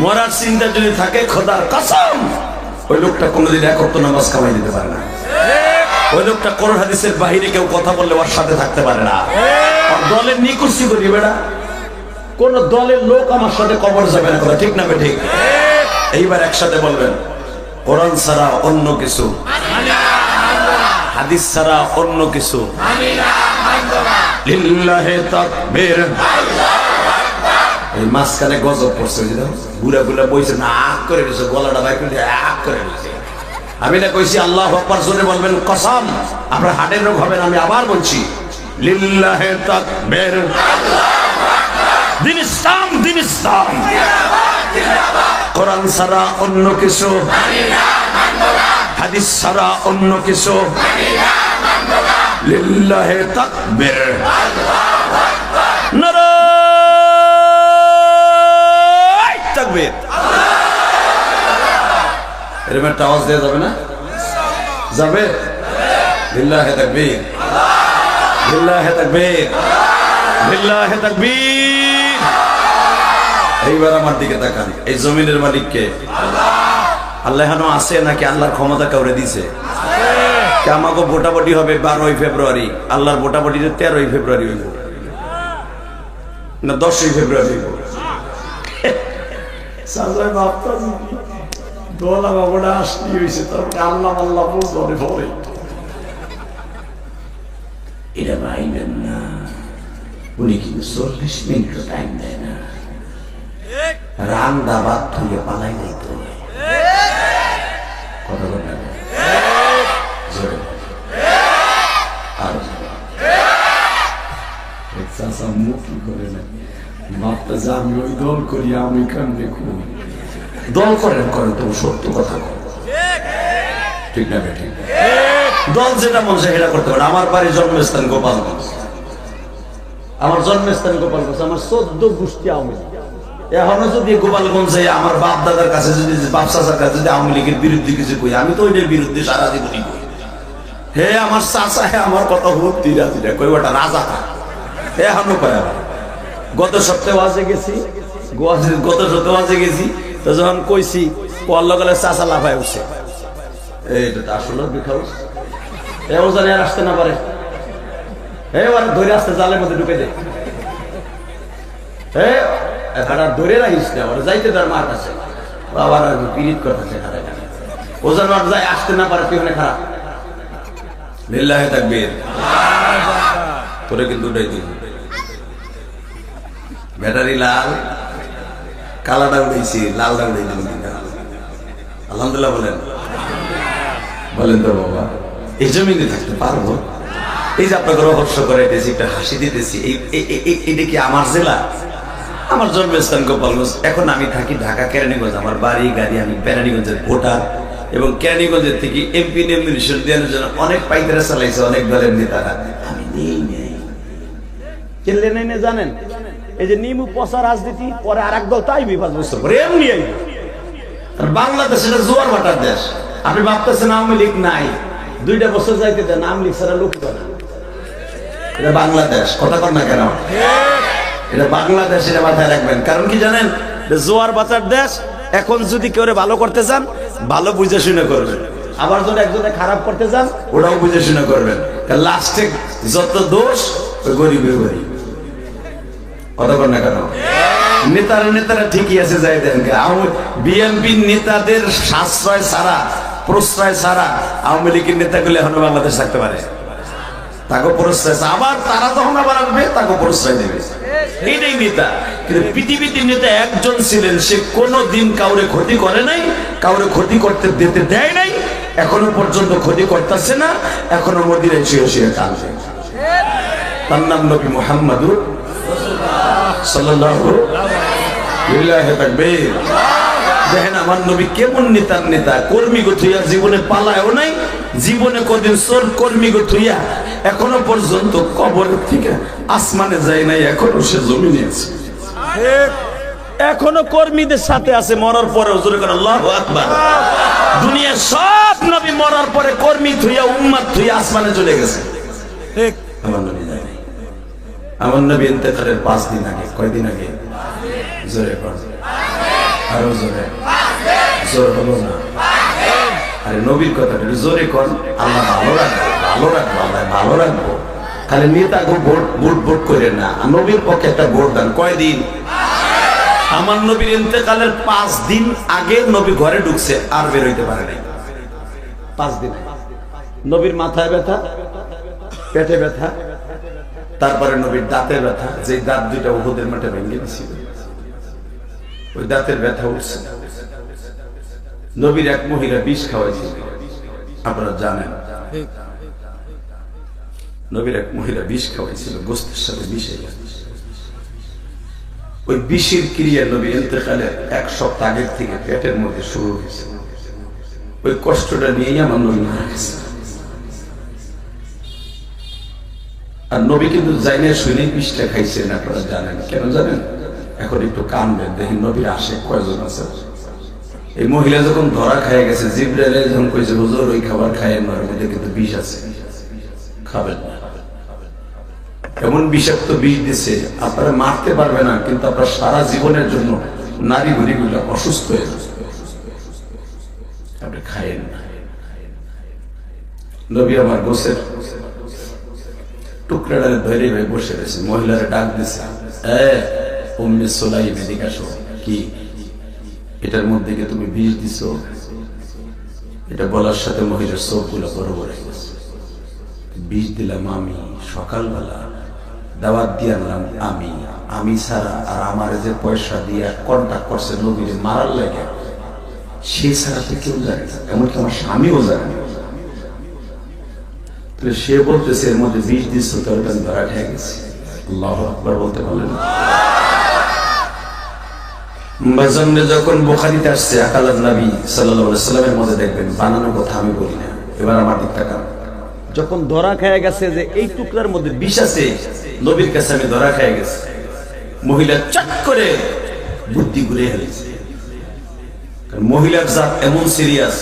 মরার চিন্তা যদি থাকে খোদার কসম ওই লোকটা কোনোদিন এক ওয়াক্ত নামাজ কামাই দিতে পারে না। ওই লোকটা কোরআন হাদিসের বাহিরে কেউ কথা বললে ওর সাথে থাকতে পারে না। দলের নিকুর্সি করি বেড়া, কোন দলের লোক আমার সাথে কবর যাবে না। কথা ঠিক না বে? ঠিক। এইবার একসাথে বলবেন, কোরআন ছাড়া অন্য কিছু, হাদিস ছাড়া অন্য কিছু, লিল্লাহি তাকবীর। এই মাঝখানে গজব পড়ছে, বুড়া বুড়া বইছে না, আগ করে দিয়েছে, গলাটা বাইর করে আগ করে দিয়েছে। আমি না কইছি আল্লাহু আকবার জোরে বলবেন, কসম আপনার হার্টের রোগ হবে না। আমি আবার বলছি, লিল্লাহি তাকবীর। দিন ইসলাম, দিন ইসলাম। কোরআন ছাড়া অন্য কিছু, হাদিস ছাড়া অন্য কিছু, লিল্লাহি তাকবীর। নারায়ে তাকবীর। এরকম একটা আওয়াজ দেওয়া যাবে না? যাবে? লিল্লাহি তাকবীর, লিল্লাহি তাকবীর, লিল্লাহি তাকবীর। এইবার আমার দিকে তাকান। এই জমিনের মালিক কে? আল্লাহ এখনো আছে নাকি আল্লাহর ক্ষমতা কাউরে দিছে? আমাকে ভোটাভুটি হবে 12ই ফেব্রুয়ারি, আল্লাহর ভোটাভুটি 13ই ফেব্রুয়ারি হইব না 10ই ফেব্রুয়ারি হইব? দোলা বাবাটা আসলি হয়েছে, তারপরে আল্লাহ আল্লাহ বলে পরে এটা ভাইবেন না। উনি কিন্তু 40 মিনিট টাইম দেয় না, রান্দা ভাত ধুয়ে পালাই যাইতো। কথা বলেন করে না, বাপটা যে আমি ওই দল করি, আমি কান দেখুন দল করেন তো সত্য কথা ঠিক না ঠিক? দল যেটা মন সেটা করতে পারে। আমার বাড়ির জন্মস্থান গোপালগঞ্জ, আমার জন্মস্থান গোপালগঞ্জ, আমার 14 গোষ্ঠী আওয়ামী লীগ। এখনো যদি গোপালগঞ্জে আমার বাপ দাদার কাছে যদি বাপ চাচার কাছে যদি আওয়ামী লীগের বিরুদ্ধে কিছু কই, আমি তো ওইটার বিরুদ্ধে সারা জীবনই কই। হে আমার চাচা, হে আমার কথা হোক তিরা তিরা কই, ওটা রাজা খা এখনো কয়। আবার গত সপ্তাহে ওয়াজে গেছি, গত সপ্তাহে ওয়াজে গেছি, তো যখন কইছি পল্ল গেলে চাচা লাফায় উঠছে, এইটা তো আসলে বিখাউস এও জানি আর আসতে না পারে, এবার ধরে আসতে জালের মধ্যে ঢুকে দে, ধরে রাখিস না, ওরা যাইতে তার মার কাছে আবার পিরিত করতেছে, ও যেন যায় আসতে না পারে, তুই ওখানে খারাপ লিল্লাহি তাকবীর। তোরে কিন্তু উঠাই দিই, ব্যাটারি লাল, কালাটা উঠেছি, লালটা উঠে দিলাম। আলহামদুলিল্লাহ বলেন, বলেন তো বাবা, এই জমিনে থাকতে পারবো? এই যে আপনাকে রহস্য করে একটা হাসি দিতেছি, এটা কি আমার জেলা? আমার জন্মস্থান গোপালগঞ্জ। এখন আমি থাকি ঢাকা কেরানীগঞ্জ, আমার বাড়ি গাড়ি, আমি কেরানীগঞ্জের ভোটার, এবং কেরানীগঞ্জের থেকে এমপি নমিনেশন দেওয়ার জন্য অনেক পাইতারা চালাইছে অনেক দলের নেতারা, আমি নেই নেই কেলে নেই না জানেন? এই যে নিমু পচা রাজনীতি, পরে আর এক দল তাই 5 বছর পরে এমনি আইবে। বাংলাদেশ এটা জোয়ার ভাটার দেশ। আপনি ভাবতেছেন আওয়ামী লীগ নাই, 2টা বছর যাইতে দেন, আওয়ামী লীগ ছাড়া লোক না। এটা বাংলাদেশ, কথা কর না কেন? এটা বাংলাদেশ, এটা মাথায় রাখবেন। কারণ কি জানেন, জোয়ার বাঁচার দেশ। এখন যদি কেউ ভালো করতে চান, ভালো বুঝে শুনে করবেন, আবার যদি একজনে খারাপ করতে চান, ওটাও বুঝে শুনে করবেন। লাস্টে যত দোষ ওই গরিবের গরিব, কথা কর না কেন? নেতারা ঠিকই আছে, যাই দেন। বিএনপি নেতাদের সাশ্রয় ছাড়া, প্রশ্রয় ছাড়া আওয়ামী লীগের নেতাগুলো এখনো বাংলাদেশ থাকতে পারে। তাকে প্রশ্রয়, আবার তারা যখন আবার আসবে তাকে প্রশ্রয় দেবে, এটাই নেতা। কিন্তু পৃথিবীতে নেতা একজন ছিলেন, সে কোনোদিন কাউরে ক্ষতি করে নাই, কাউরে ক্ষতি করতে দিতে দেয় নাই, এখনো পর্যন্ত ক্ষতি করতেছে না, এখনো মদিনায় শুয়ে শুয়ে কাঁদছে। তার নাম নবী মুহাম্মদুর সাল্লাল্লাহু আলাইহি তাকবীর। দেখেন আমার নবী কেমন নেতার নেতা, কর্মী গথুইয়া জীবনে পালায়ও নাই, জীবনে কদিন চোর কর্মী গথুইয়া এখনো পর্যন্ত কবরের থেকে আসমানে যায় নাই, এখনো সে জমিনে আছে, এখনো কর্মীদের সাথে আছে, মরার পরে হুজুর করে আল্লাহু আকবার। দুনিয়া সব নবী মরার পরে কর্মী থুইয়া উম্মত থুইয়া আসমানে চলে গেছে, ঠিক? আমার নবী যায় নাই। আমার নবী ইন্তেকালের 5 দিন আগে, কয়দিন আগে? জোরে কর, আরো জোরে, জোর হলো না। আরে নবীর কথাটা জোরে কর। আল্লাহ ভালো রাখবো, ভালো রাখবো, আল্লাহ ভালো রাখবো। খালি নেতাকে ভোট করে না, নবীর পক্ষে একটা ভোট দেন। কয়দিন? আমার নবীর ইন্তেকালের 5 দিন আগে নবী ঘরে ঢুকছে, আর বের হইতে পারে নাই। 5 দিন নবীর মাথায় ব্যথা, পেটে ব্যথা, তারপরে নবীর দাঁতে ব্যথা, যে দাঁত 2টা উহুদের মাঠে ভেঙে দিয়েছিল, ওই দাঁতের ব্যথা উঠছে। নবীর এক মহিলা বিষ খাওয়াইছিল, আপনারা জানেন। নবীর এক মহিলা বিষ খাওয়াইছিল, গোস্তের সাথে বিষে। ওই বিষের ক্রিয়া নবী ইন্তেকালের 1 সপ্তাহ আগের থেকে পেটের মধ্যে শুরু হয়েছে। ওই কষ্টটা নিয়েই আমার নবী মারা গেছে। আর নবী কিন্তু জাইনে শুনে বিষটা খাইছেন, আপনারা জানেন। কেন জানেন? এখন একটু কানবেন, দেখেন নবীর আশে কয়জন আছে। এই মহিলা যখন ধরা খাইয়ে গেছে, জিবরাইল যখন কইছে হুজুর ওই খাবার খাইয়েন না, ওর মধ্যে কিন্তু বিষ আছে, খাবেন না। এমন বিষাক্ত বিষ দিছে, আপনারা মারতে পারবে না, কিন্তু আপনার সারা জীবনের জন্য নারী ঘুরিগুলো অসুস্থ হয়ে যাবে, আপনি খাইয়েন না। নবী আমার গোসের টুকরাটা ধরে ভাই বসে রয়েছে, মহিলারা ডাক দিছে, উম্মে সুলাইম এদিকে আসো। কি এটার মধ্যে কি তুমি বিষ দিছো? এটা বলার সাথে মহিলার চোখগুলো বড় বড় হয়ে গেছে। বিষ দিলাম আমি, সকালবেলা দাওয়াত দিয়ে আনলাম আমি ছাড়া, আর আমার যে পয়সা দিয়ে কন্ট্যাক্ট করছে নবীরে মারার লাগে, সে ছাড়া তো কেউ জানে না, এমনকি আমার স্বামীও জানে না। সে বলতেছে এর মধ্যে বিষ দিচ্ছ, তোর আমি ধরা খেয়ে গেছি। আল্লাহু আকবার বলতে পারলেন? বাজারে যখন বুখারীতে আসছে আকালান নবী সাল্লাল্লাহু আলাইহি সাল্লামের মধ্যে দেখবেন বানানো কথা আমি বলি না, এবার আমার দিক তাকান। যখন ধরা খেয়ে গেছে যে এই টুকরার মধ্যে বিষ আছে, নবীর কাছে আমি ধরা খেয়ে গেছি, মহিলা চট করে বুদ্ধি ঘুরে ফেলেছে। কারণ মহিলার জাত এমন সিরিয়াস,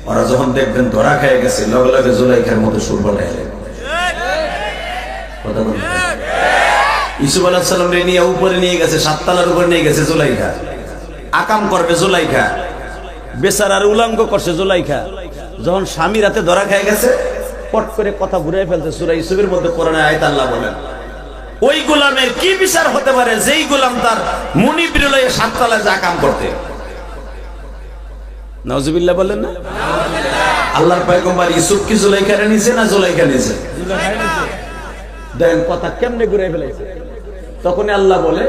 ওরা যখন দেখবেন ধরা খেয়ে গেছে লগে লগে জুলাইখার মতো সুর বলায় কথা বলেন। ইউসুফ আলাইহিস সালাম রে নিয়ে উপরে নিয়ে গেছে, 7 তলার উপরে নিয়ে গেছে জুলাইখা, আকাম করবে জুলাইখা, বেচারার উলঙ্গ করছে জুলাইখা। যখন স্বামীর হাতে ধরা খেয়ে গেছে পট করে কথা ঘুরে ফেলছে। সূরা ইউসুফের মধ্যে কোরআনে আয়াত আল্লাহ বলেন, ওই গোলামের কি বিচার হতে পারে যেই গোলাম তার মুনিবের লয়ে 7 তলায় যা কাম করতে। নাউজুবিল্লাহ বলেন না? আল্লাহর পয়গম্বর ইউসুফ কি জুলাইখারে নিছে না জুলাইখা নিছে? দেখেন কথা কেমনে ঘুরে ফেলেছে। তখন আল্লাহ বলে,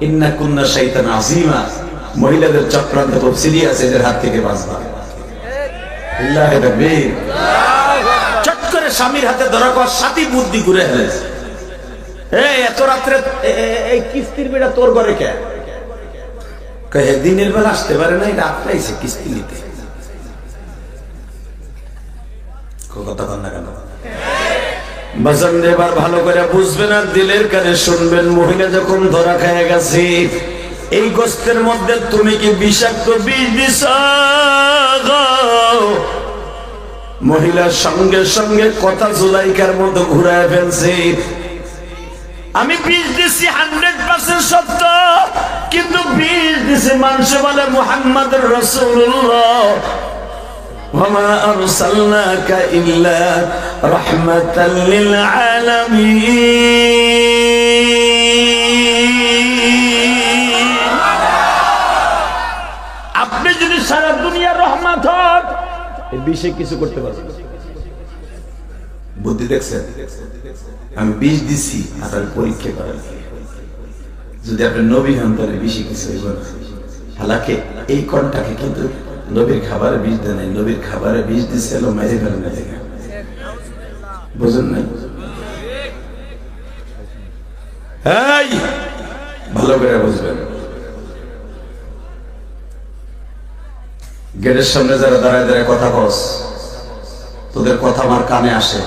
ইন্না কুন্না শাইতান আযীমা, মহিলাদের চক্রান্ত খুব সিরিয়াস, এদের হাত থেকে বাঁচবা। আল্লাহু তাকবীর। চট করে স্বামীর হাতে ধরা কর সাথী বুদ্ধি ঘুরে ফেলেছে। এই এত রাত্রে এই কিস্তির বেড়া তোর ঘরে কে? কয়ে দিনের বেলা আসতে পারে না, রাত্রে এসে কিস্তি নিতে। কথা কন না কেন? বাজান এবার ভালো করে বুঝবেন আর দিলের কানে শুনবেন। মহিলা যখন ধরা খেয়ে গেছে, এই গোস্তের মধ্যে তুমি কি বিষাক্ত বিষ দিছ? মহিলার সঙ্গে সঙ্গে কথা জুলাইখার মতো ঘুরায় ফেলছে, আমি বিষ দিছি 100% সত্য, কিন্তু বিষ দিছে মানুষ বলে মুহাম্মদুর রাসূলুল্লাহ, ওয়ামা আরসালনাকা ইল্লা রাহমাতাল লিল আলামিন। আপনি যদি সারা দুনিয়ার রহমত হন, এই বিষে কিছু করতে পারবেন না। বুদ্ধি দেখছেন? আমি বিষ দিছি আর পরীক্ষা করেন, যদি আপনি নবী হন তাহলে বেশি কিছু হইব না। হালাকে এই কণটাকে কিন্তু নবীর খাবারে বিষ দেয় নাই, নবীর খাবারে বিষ দিছে এলো মেরে ফেলেন না দেখে, বুঝেন নাই? এই ভালো করে বুঝবেন। গেটের সামনে যারা দাঁড়ায় দাঁড়ায় কথা কস, তোদের কথা আমার কানে আসে।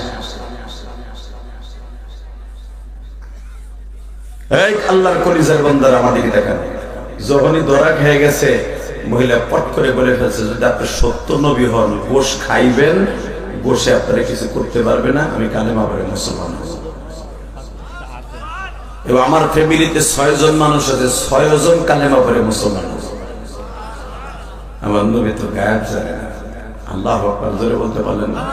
এই আল্লাহর কলিজার বান্দারা আমাদেরকে দেখেন, যখনই ধরা খেয়ে গেছে মহিলা পট করে বলে ফেলছে, যদি আপনি সত্য নবী হন গোশ খাইবেন, গোশে আপনারা কিছু করতে পারবে না, আমি কালেমা পড়ে মুসলমান হব। এবং আমার ফ্যামিলিতে 6 জন মানুষ আছে, 6 জন কালেমা পড়ে মুসলমান হব। আমার নবী তো গায়েব জানে না। আল্লাহু আকবার জোরে বলতে পারলেন না?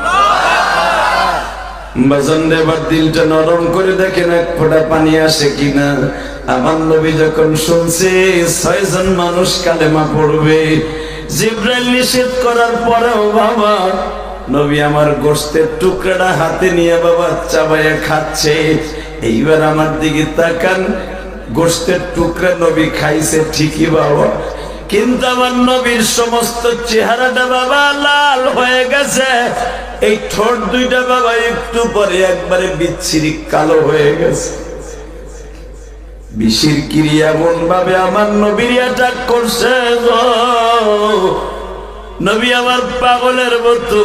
বাজান এবার দিলটা নরম করে দেখেন এক ফোঁটা পানি আসে কিনা। আমার নবী যখন শুনছে 6 জন মানুষ কালেমা পড়বে, জিবরাইল নিষেধ করার পরেও বাবা নবী আমার গোশতের টুকরাটা হাতে নিয়ে বাবা চাবাইয়া খাচ্ছে। এইবার আমার দিকে তাকান, গোশতের টুকরা নবী খাইছে ঠিকই বাবা, কিন্তু আমার নবীর সমস্ত চেহারাটা বাবা লাল হয়ে গেছে। এই ঠোঁট দুইটা বাবা একটু পরে একবারে বিচ্ছিরি কালো হয়ে গেছে। বিষের ক্রিয়া এমন ভাবে আমার নবীর অ্যাটাক করছে, নবী আমার পাগলের মতো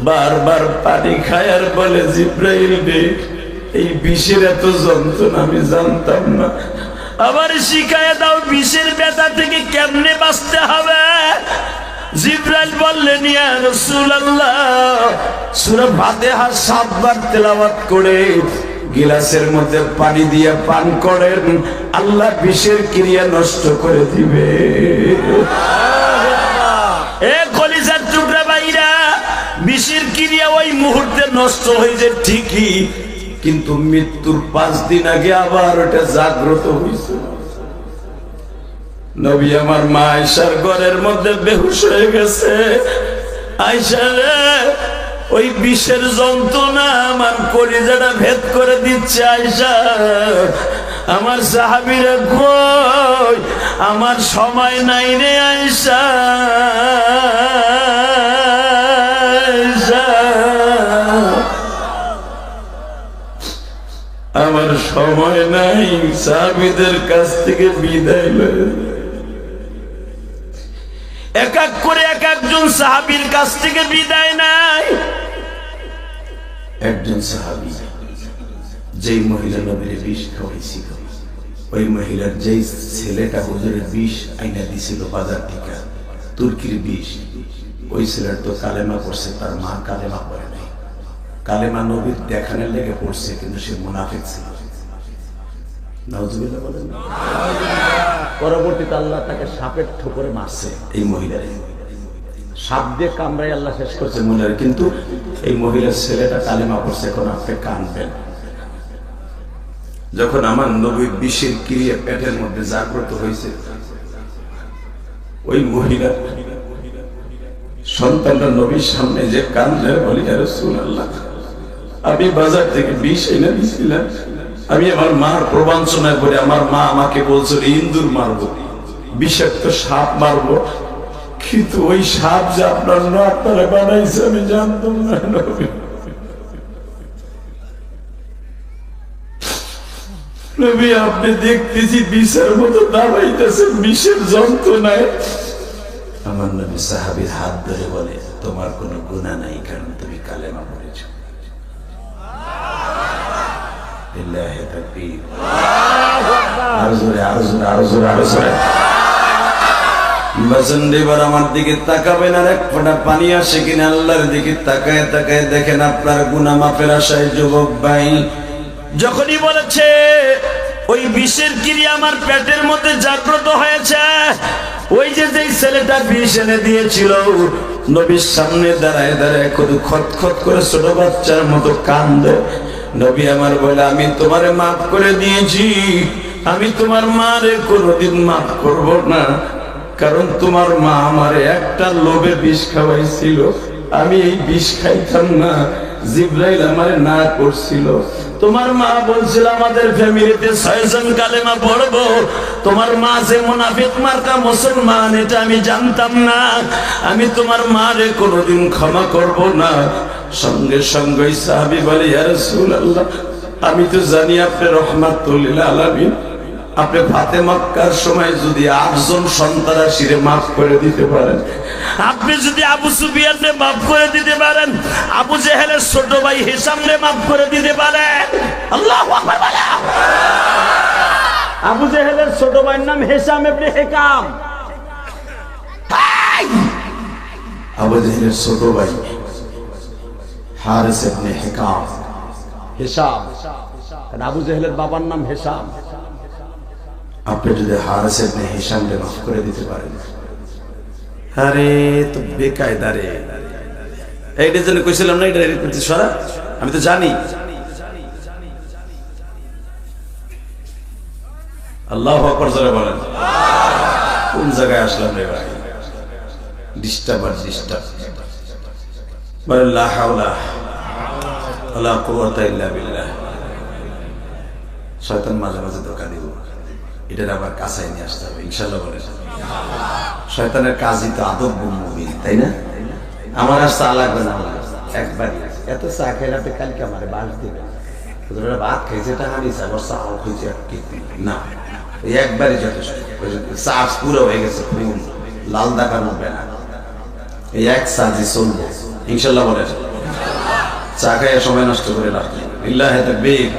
বারবার পানি খায় আর বলে, জিবরাইল রে, এই বিষের এত যন্ত্রণা আমি জানতাম না, আবার শিখায় দাও বিষের ব্যথা থেকে কেমনে বাঁচতে হবে। জিবরাইল বললেন, ইয়া রাসূলুল্লাহ, সূরা ফাতিহা 7 বার তেলাওয়াত করে গিলাসের মধ্যে পানি দিয়ে পান করেন, আল্লাহ বিষের ক্রিয়া নষ্ট করে দিবে। এ কলিজার টুকরা ভাইরা, বিষের ক্রিয়া ওই মুহূর্তে নষ্ট হয়ে যায় ঠিকই, কিন্তু মৃত্যুর 5 দিন আগে আবার ওটা জাগ্রত হয়েছে। নবী আমার মা আয়েশার ঘরের মধ্যে বেহুশ হয়ে গেছে। আয়েশা রে, ওই বিষের যন্ত্রণা আমার কলিজাটা ভেদ করে দিচ্ছে। আয়েশা, আমার সাহাবীরা কই, আমার সময় নাই রে আয়েশা। আমার সময় নাই, সাহাবীদের কাছ থেকে বিদায় লয়ে এক এক করে এক একজন সাহাবীর কাছ থেকে বিদায় নাই। একজন সাহাবী যেই মহিলা নবীর বিষ খাওয়াইছিল, ওই মহিলার যেই ছেলেটা হুজুরের বিষ আইনা দিছিল বাজার থেকে, তুর্কির বিষ, ওই ছেলের তো কালেমা পড়ছে, তার মা কালেমা পড়ে নাই। কালেমা নবীর দেখানোর লেগে পড়ছে, কিন্তু সে মুনাফিক ছিল। নাউজুবিল্লাহ বলেন। পরবর্তীতে আল্লাহ তাকে সাপের ঠোকরে মারছে। এই মহিলারে সাপ দিয়ে কামড়াই আল্লাহ শেষ করছে মহিলার, কিন্তু এই মহিলার ছেলেটা কালেমা পড়ছে। এখন আপনি কানবেন, যখন আমার নবীর বিষের ক্রিয়া পেটের মধ্যে জাগ্রত হয়েছে, ওই মহিলা সন্তানটা নবীর সামনে যে কান্দে, বলি ইয়া রাসূলুল্লাহ, আমি বাজার থেকে বিষ এনে দিয়েছিলাম, আমি আমার মার প্রবঞ্চনায় পড়ে আমার মা আমাকে বলছিল ইন্দুর মারবো, বিষাক্ত সাপ মারবো, কিন্তু ওই সাপ যে আপনার না আপনারা বানাইছে আমি জানতাম না। নবী নবী আপনি দেখতেছি বিষের মতো দাবাইতেছেন, বিষের যন্ত্রণায়। আমার নবী সাহাবীর হাত ধরে বলে, তোমার কোনো গুনাহ নাই, কারণ তুমি কালেমা পড়েছ। লিল্লাহি তাকবীর। আরো জোরে, আরো জোরে, আরো জোরে, আরো জোরে। বাসন্দেবার আমার দিকে তাকাবেন, আর এক ফোঁটা পানি আসে কিনা আল্লাহর দিকে তাকায় তাকায় দেখেন আপনার গুনাহ মাফের আশায় যুবক ভাই যখনই বলেছে ওই বিষের ক্রিয়া আমার পেটের মধ্যে জাগ্রত হয়েছে, ওই যে যেই ছেলেটা বিষ এনে দিয়েছিল, নবীর সামনে দাঁড়ায় দাঁড়ায় কত খতখত করে ছোট বাচ্চার মতো কান্দে। নবী আমার বলে, আমি তোমারে মাফ করে দিয়েছি, আমি তোমার মারে কোনোদিন মাফ করব না, কারণ তোমার মা আমারে একটা লোভে বিষ খাওয়াইছিল, আমি এই বিষ খাইতাম না, জিবরাইল আমারে না করছিল। তোমার মা বলছিল আমাদের ফ্যামিলিতে 6 জন কালেমা পড়বো, তোমার মা যে মুনাফিক মার্কা মুসলমান এটা আমি জানতাম না, আমি তোমার মারে কোনোদিন ক্ষমা করব না। সঙ্গে সঙ্গে সাহাবী বলে, ইয়া রাসূলুল্লাহ, আমি তো জানি আপনি রহমাতুল লিল আলামিন, আপনি ফাতে মক্কার সময় যদি 8 জন সন্ত্রাসীরে মাফ করে দিতে পারেন, আপনি যদি আবু সুফিয়ানকে মাফ করে দিতে পারেন, আবু জেহেলের ছোট ভাই হিশামকে মাফ করে দিতে পারেন। আল্লাহু আকবার বলে। আবু জেহেলের ছোট ভাইয়ের নাম হিশাম ইবনে হিকাম। আবু জেহেলের ছোট ভাই হারিস ইবনে হিকাম। হিশাম, কারণ আবু জেহেলের বাবার নাম হিশাম। আপনি যদি হারিস ইবনে হিশামকে মাফ করে দিতে পারেন, আরে তো বেকায়দা রে। এইটার জন্য কইছিলাম না, এটা করতে সরা, আমি তো জানি। আল্লাহু আকবার জোরে বলেন। কোন জায়গায় আসলাম রে ভাই? ডিস্টার্ব আর ডিস্টার্ব। বলে লা হাওলা ওয়ালা কুওয়াতা ইল্লা বিল্লাহ। শয়তান মাঝে মাঝে ধোঁকা দিব, এটার আবার কাছায় নিয়ে আসতে হবে ইনশাআল্লাহ। বলে শয়তানের কাজই তো আদব মুমিন, তাই না? আমার আর চা লাগবে না, একবার এত চা খেলে আপনি কালকে আমার বাস দিবেন, ভাত খাইছে টাকা দিয়েছে, আবার চাও খাইছে না, একবারই যথেষ্ট। চা পুরো হয়ে গেছে, লাল দাগার উঠবে না, এই এক চা যে চলবো ইনশাল্লাহ। বলে চা খাইয়ে সময় নষ্ট করে লাভ নেই। লিল্লাহি তাকবীর।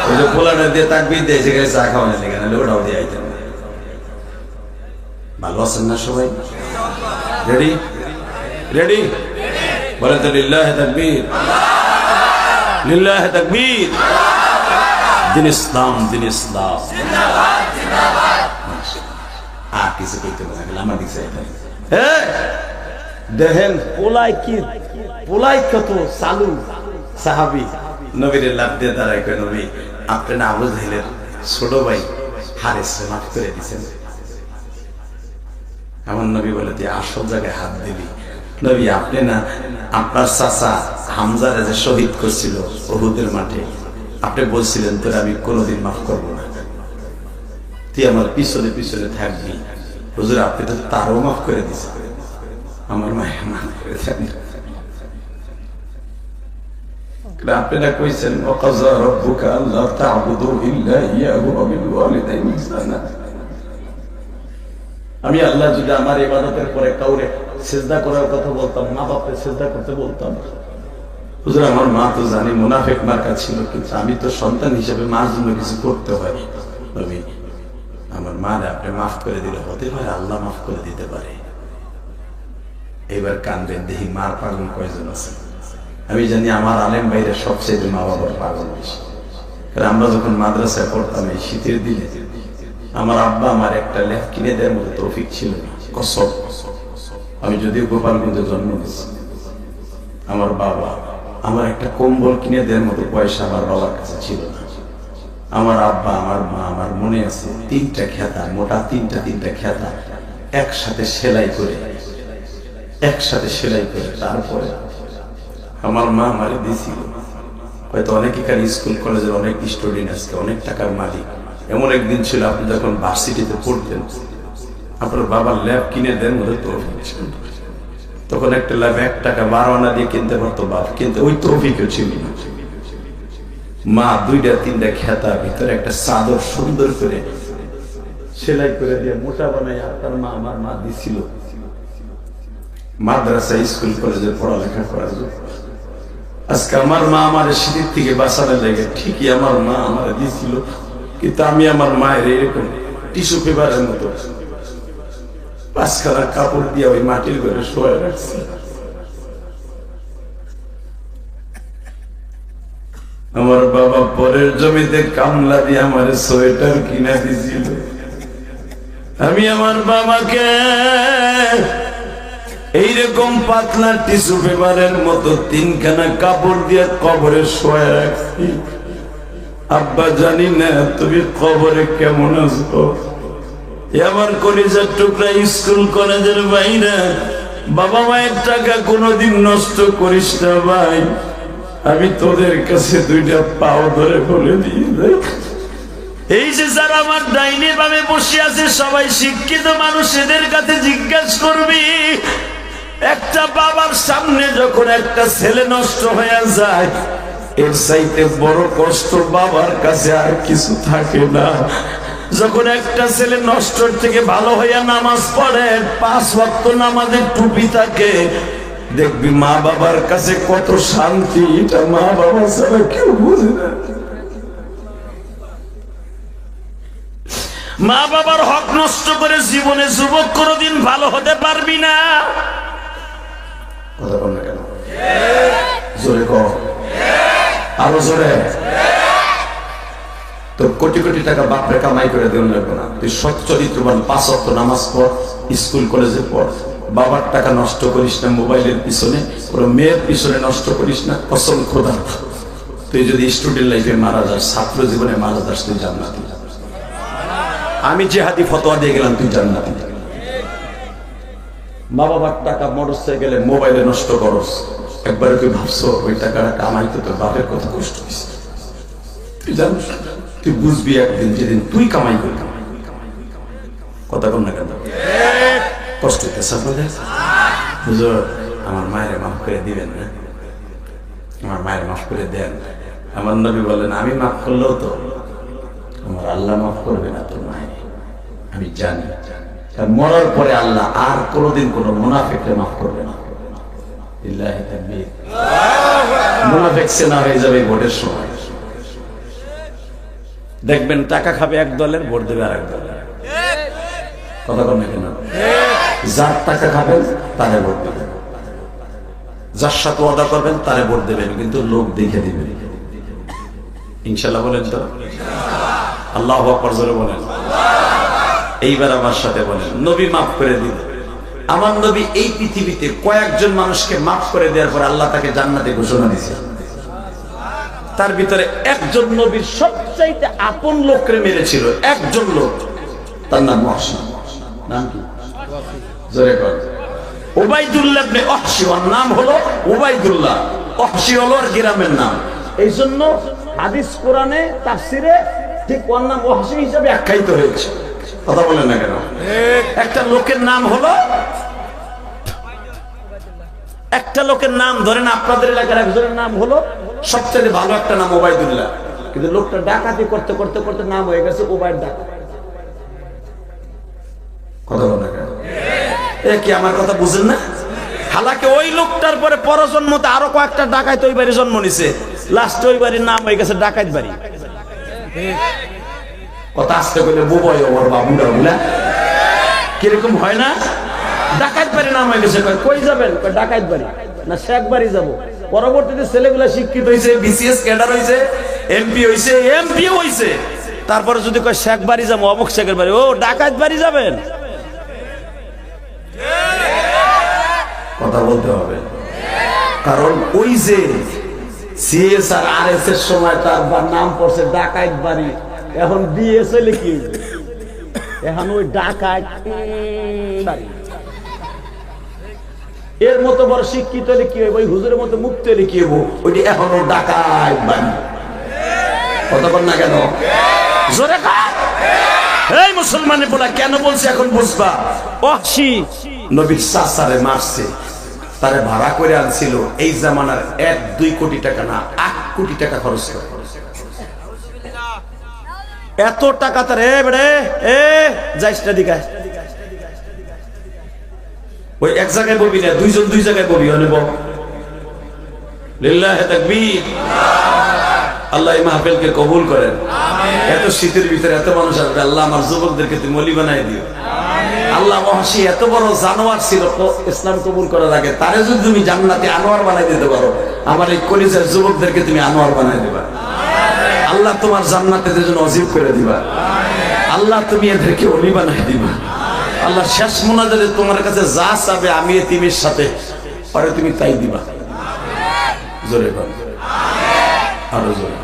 ওই যে পোলাটা দিয়ে তাকবীর দিয়ে সেখানে চা খাওয়া নেই, কেন ওটাও দিয়ে আইতেন। ভালো আছেন না সবাই? রেডি রেডি বলেন তো লিল্লাহি তাকবীর, লিল্লাহি তাকবীর। দিন ইসলাম, দিন ইসলাম। আর কিছু কইতে হবে না, আমার দিকে দেখেন পোলাই কি, পোলাই কত চালু সাহাবী। নবীর লাভ দিয়ে দাঁড়ায় কয়, নবী আপনি না আবু জেহেলের ছোট ভাই হারিসকে মাফ করে দিয়েছেন। আমার নবী বলে, তুই আসল জায়গায় হাত দিবি। নবী আপনি না আপনার চাচা হামজারে যে শহীদ করছিল উহুদের মাঠে, আপনি বলছিলেন তোর আমি কোনোদিন মাফ করব না, তুই আমার পিছনে পিছনে থাকবি। হুজুর আপনি তো তারও মাফ করে দিয়েছেন, আমার মায়ের মাফ করে দেন। আপনারা কইছেন ওয়াকাযা রাব্বুকা আল্লা তা'বুদু ইল্লা ইয়াহু ওয়া বিল ওয়ালিদাইনি ইহসানা। আমি আল্লাহ যদি আমার ইবাদতের পরে কাউরে সিজদা করার কথা বলতাম, মা বাপকে সিজদা করতে বলতাম, হুজুর আমার মা তো জানি মুনাফিক মার্কা ছিল, কিন্তু আমি তো সন্তান হিসেবে মার জন্য কিছু করতে হয়, নবী আমার মারে আপনি মাফ করে দিলে হতে পারে আল্লাহ মাফ করে দিতে পারে। এবার কানবেন, দেখি মার পাগল কয়জন আছে। আমি জানি আমার আলেম ভাইরা সবচেয়ে মা বাবার পাগল বেশি। কারণ আমরা যখন মাদ্রাসায় পড়তাম এই শীতের দিনে আমার আব্বা আমার একটা লেখ কিনে দেওয়ার মতো তৌফিক ছিল না, কসম। আমি যদিও গোপালগঞ্জে জন্ম নিয়েছি, আমার বাবা আমার একটা কম্বল কিনে দেওয়ার মতো পয়সা আমার বাবার কাছে ছিল না। আমার আব্বা আমার মা, আমার মনে আছে, তিনটা খেতা, মোটা তিনটা খেতা একসাথে সেলাই করে তারপরে আমার মা আমারে দিয়েছিল। হয়তো অনেকেই স্কুল কলেজের অনেক স্টুডেন্ট আজকে অনেক টাকার মালিক। এমন একদিন ছিল আপনি যখন ভার্সিটিতে পড়তেন, আপনার বাবার ল্যাব কিনে দেন মধ্যে তৌফিক ছিল। তখন একটা ল্যাব 1 টাকা 12 আনা দিয়ে কিনতে পারতো বাপ, কিন্তু ওই তৌফিকও ছিল না। মা 2-3টা খেতা ভিতরে একটা চাদর সুন্দর করে সেলাই করে দিয়ে মোটা বানাই আপনার মা আমার মা দিছিল মাদ্রাসা স্কুল কলেজে পড়ালেখা করার জন্য। আজকে আমার মা আমার শীতের থেকে বাঁচানো লেগে ঠিকই আমার মা আমার দিয়েছিল, কিন্তু আমি আমার মায়ের এরকম টিস্যু পেপারের মতো 5খানা কাপড় দিয়ে ওই মাটির ঘরে শোয়া রাখছি। আমার বাবা পরের জমিতে কামলা দিয়ে আমার সোয়েটার কিনা দিয়েছিল। আমি আমার বাবাকে এইরকম পাতলা টিস্যু পেপারের মতো 3খানা কাপড় দিয়ে কবরে শোয়া রাখছি। আব্বা জানি না তুমি কবরে কেমন আছো। আমার কলিজার টুকরা স্কুল কলেজের বাইরে, বাবা মায়ের টাকা কোনোদিন নষ্ট করিস না ভাই। আমি তোদের কাছে 2টা পাও ধরে বলে দিয়ে দেয়, এই যে যারা আমার ডাইনে বামে বসে আছে সবাই শিক্ষিত মানুষ, এদের কাছে জিজ্ঞাসা করবি, একটা বাবার সামনে যখন একটা ছেলে নষ্ট হয়ে যায়, এর চাইতে বড় কষ্ট বাবার কাছে আর কিছু থাকে না। যখন একটা ছেলে নষ্টর থেকে ভালো হইয়া নামাজ পড়ে, 5 ওয়াক্ত নামাজের টুপি থাকে, দেখবি মা বাবার কাছে কত শান্তি। এটা মা বাবা ছাড়া কেউ বুঝে না। মা বাবার হক নষ্ট করে জীবনে যুবক কোনোদিন ভালো হতে পারবি না। কথা বল না কেন? জোরে কর, আরো জোরে। তোর কোটি কোটি টাকা বাপরে কামাই করে দেন লাগবে না, তুই সৎ চরিত্রবান 5 ওয়াক্ত নামাজ পড়, স্কুল কলেজে পড়, বাবার টাকা নষ্ট করিস না মোবাইলের পিছনে, ওর মেয়ের পিছনে নষ্ট করিস না। কসম খোদা, তুই যদি স্টুডেন্ট লাইফে মারা যাস, ছাত্র জীবনে মারা যাস, তুই জান্নাতি। আমি জিহাদি ফতোয়া দিয়ে গেলাম, তুই জান্নাতি। মা বাবার টাকা মোটরসাইকেলে মোবাইলে নষ্ট করস, একবার তুই ভাবছো ওই টাকাটা কামাইতে তোর বাপের কত কষ্ট হয়েছে? তুই জানিস, তুই বুঝবি একদিন, যেদিন তুই কামাই করবি। কথা কম না কেন? কষ্ট হইতেছে আপনাদের? হুজুর আমার মায়ের মাফ করে দিবেন না, আমার মায়ের মাফ করে দেন। আমার নবী বলেন, আমি মাফ করলেও তো আমার আল্লাহ মাফ করবে না তোর মায়ের। আমি জানি, কারণ মরার পরে আল্লাহ আর কোনোদিন কোনো মুনাফিককে মাফ করবে না। লিল্লাহি তাকবীর। মুনাফিক সেনা হয়ে যাবে ভোটের সময়। দেখবেন টাকা খাবে এক দলের, ভোট দেবে আরেক দলের। কথা বল না কেন? যার টাকা খাবেন তারে ভোট দেবেন, যার সাথে ওয়াদা করবেন তারে ভোট দেবেন, কিন্তু লোক দেখে দিবেন। ইনশাআল্লাহ বলেন তো? আল্লাহু আকবার জোরে বলেন। এইবার আমার সাথে বলেন, নবী মাফ করে দিল। আমার নবী এই পৃথিবীতে কয়েকজন মানুষকে মাফ করে দেওয়ার পর আল্লাহ তাকে জান্নাতে ঘোষণা দিয়েছে। তার ভিতরে একজন নবীর সবচাইতে আপন লোককে মেরেছিল, একজন লোক, তার নাম ওয়াহশী। নাম কি? জোরে বল। উবাইদুল্লাহ ইবনে ওয়াহশী, ওর নাম হলো উবাইদুল্লাহ। ওয়াহশী হলো ওর গ্রামের নাম। এই জন্য হাদিস কোরআনে তাফসিরে ঠিক ওর নাম ওয়াহশী হিসেবে আখ্যায়িত হয়েছে। কথা বলেন না কেন? একটা লোকের নাম হলো, একটা লোকের নাম ধরেন আপনাদের এলাকার একজনের নাম হলো সবচেয়ে ভালো একটা নাম ওবায়দুল্লাহ, কিন্তু লোকটা ডাকাতি করতে করতে করতে নাম হয়ে গেছে ওবায়দ ডাকাত। কথা বল না কেন? এ কি আমার কথা বুঝেন না? হালাকে ওই লোকটার পরে পরজন্মতে আরো কয়েকটা ডাকাত ওই বাড়ি জন্ম নিছে, লাস্ট ওই বাড়ির নাম হয়ে গেছে ডাকাত বাড়ি। কথা আসতে বলে বুবয় ওর বাবুরা বুলা কিরকম হয় না? ডাকাত বাড়ি নাম হয়ে গেছে। কই যাবেন? ডাকাত বাড়ি না শেখ বাড়ি যাবো। পরবর্তীতে ছেলেগুলা শিক্ষিত হয়েছে, বিসিএস ক্যাডার হয়েছে, এমপি হয়েছে, এমপিও হয়েছে, তারপরে যদি কয় শেখ বাড়ি যাবো, অমুক শেখের বাড়ি, ও ডাকাত বাড়ি যাবেন। কথা বলতে হবে, কারণ ওই যে সিএসআর আরএস এর সময় তার নাম পড়ছে ডাকাত বাড়ি, এখন বিএস হইলে কি এখন ওই ডাকাত বাড়ি। এর মতো বড় শিক্ষিত হলে কি হইব? ওই হুজুরের মতো মুক্ত হলে কি হইব? ওইটি এখনো ডাকাত বাড়ি। কথা বল না কেন? জোরে কাট। এই মুসলমানের বলা কেন বলছে এখন বুঝবা। অহসি নবীর চাচারে মারছে, তারে ভাড়া করে আনছিল এই জামানার 1-2 কোটি টাকা না 8 কোটি টাকা খরচ করে। এত টাকা তার এ বেড়ে এ যাইসটা দিকায় ওই এক জায়গায় বলবি না, দুইজন দুই জায়গায় বলবি। অনেক লিল্লাহে তাকবীর। আল্লাহ এই মাহফিলকে কবুল করেন। এত শীতের ভিতরে এত মানুষ আসবে, আল্লাহ আমার যুবকদেরকে তুমি ওলি বানাই দিও। আল্লাহ মহাশী এত বড় জানোয়ার ছিল ইসলাম কবুল করার আগে, তারে যদি তুমি জান্নাতে আনোয়ার বানাই দিতে পারো, আমার এই কলিজার যুবকদেরকে তুমি আনোয়ার বানাই দিবা। আল্লাহ তোমার জান্নাতে জন্য অজীব করে দিবা। আল্লাহ তুমি এদেরকে ওলি বানাই দিবা। আল্লাহ শেষ মোনাজাতে তোমার কাছে যা চাবে আমি এতিমের সাথে পরে তুমি তাই দিবা। জোরে বল, আরো জোরে।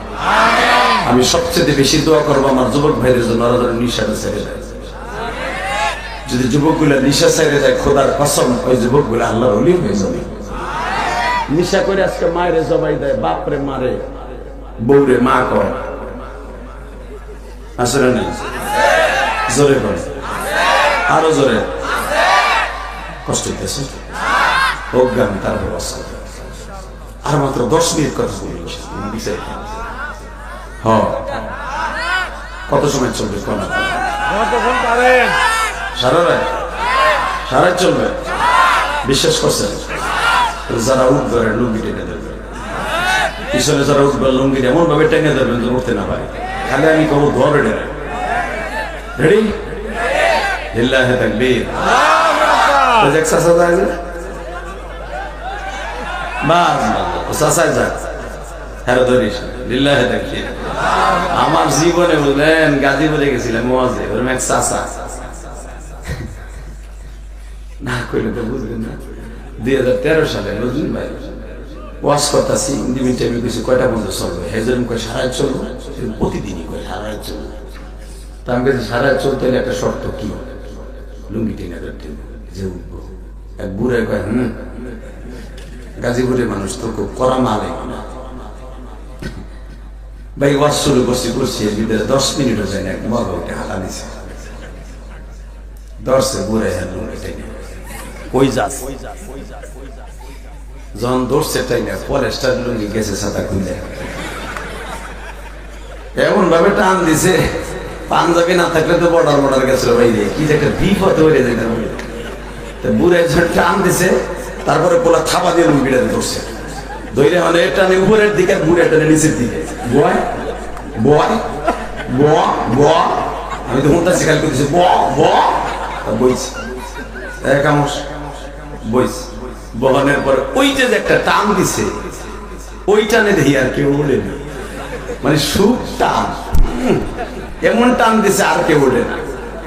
আমি সবচেয়ে বেশি দোয়া করবো আমার যুবক ভাইদের জন্য, ওরা যেন নিশাটা ছেড়ে যায়। যদি যুবকগুলা নিশা ছেড়ে যায়, খোদার কসম ওই যুবকগুলা আল্লাহর ওলি হয়ে যাবে। নিশা করে আজকে মায়ের জবাই দেয়, বাপরে মারে, বউরে মা কর। আসলে নেই? জোরে বল, আরো জোরে। কষ্ট হইতেছে? অজ্ঞান তার ব্যবস্থা। আর মাত্র 10 মিনিট কথা বলি। কত সময় চলবে? সারা রাত? সারা রাত চলবে? বিশ্বাস করছেন? যারা উঠবে লুঙ্গি টেনে দেবে, পিছনে যারা উঠবে লুঙ্গি এমন ভাবে টেনে দেবেন যে উঠতে না পারে। খালি আমি কবো ধরে ডেরে। রেডি? লিল্লাহে তাকবীর। আমার জীবনে বুঝলেন গাজীপুরে গেছিলাম এক চাচা, না কইলে তো বুঝলেন না, 2013 সালে বুঝলেন ভাই ওয়াজ করতেছি, আমি কিছু কয়টা বন্ধু চলবে, হেজরম কয় সারা চলবে, প্রতিদিনই কয় সারা চলবে। তা আমি কাছে সারা চলতে হলে একটা শর্ত কি, লুঙ্গি টেনে ধরতে যে উঠবো। এক বুড়ে কয় গাজীপুরের মানুষ তো খুব কড়া মাল না ভাই। ওয়াজ শুরু করছি এর ভিতরে 10 মিনিটও যায় না, এক মগ উঠে হালা দিছে, দর্শে বুড়ে লুঙ্গি টেনে কই যাস। যখন দৌড়ছে তাই না, ফরেস্টার লুঙ্গি গেছে ছাতা খুলে এমন ভাবে টান দিছে, পাঞ্জাবি না থাকলে তো বর্ডার গেছিল বাইরে, কি যে একটা বিপদ হয়ে যায়। বুড়ে টান দিছে, তারপরে পোলা থাপা দিয়ে লুঙ্গিটা ধরছে, ধরে মানে টানে উপরের দিকে, বুড়ে টানে নিচের দিকে। বয় বয় বয়, আমি তো হুঁটা শিকার করতেছি, বইছি একামস বইছি। বহানের পর ওই যে একটা টান দিছে, ওই টানে দেখি আর কেউ ওঠে না, মানে সুখ টান, এমন টান দিছে আর কেউ ওঠে না।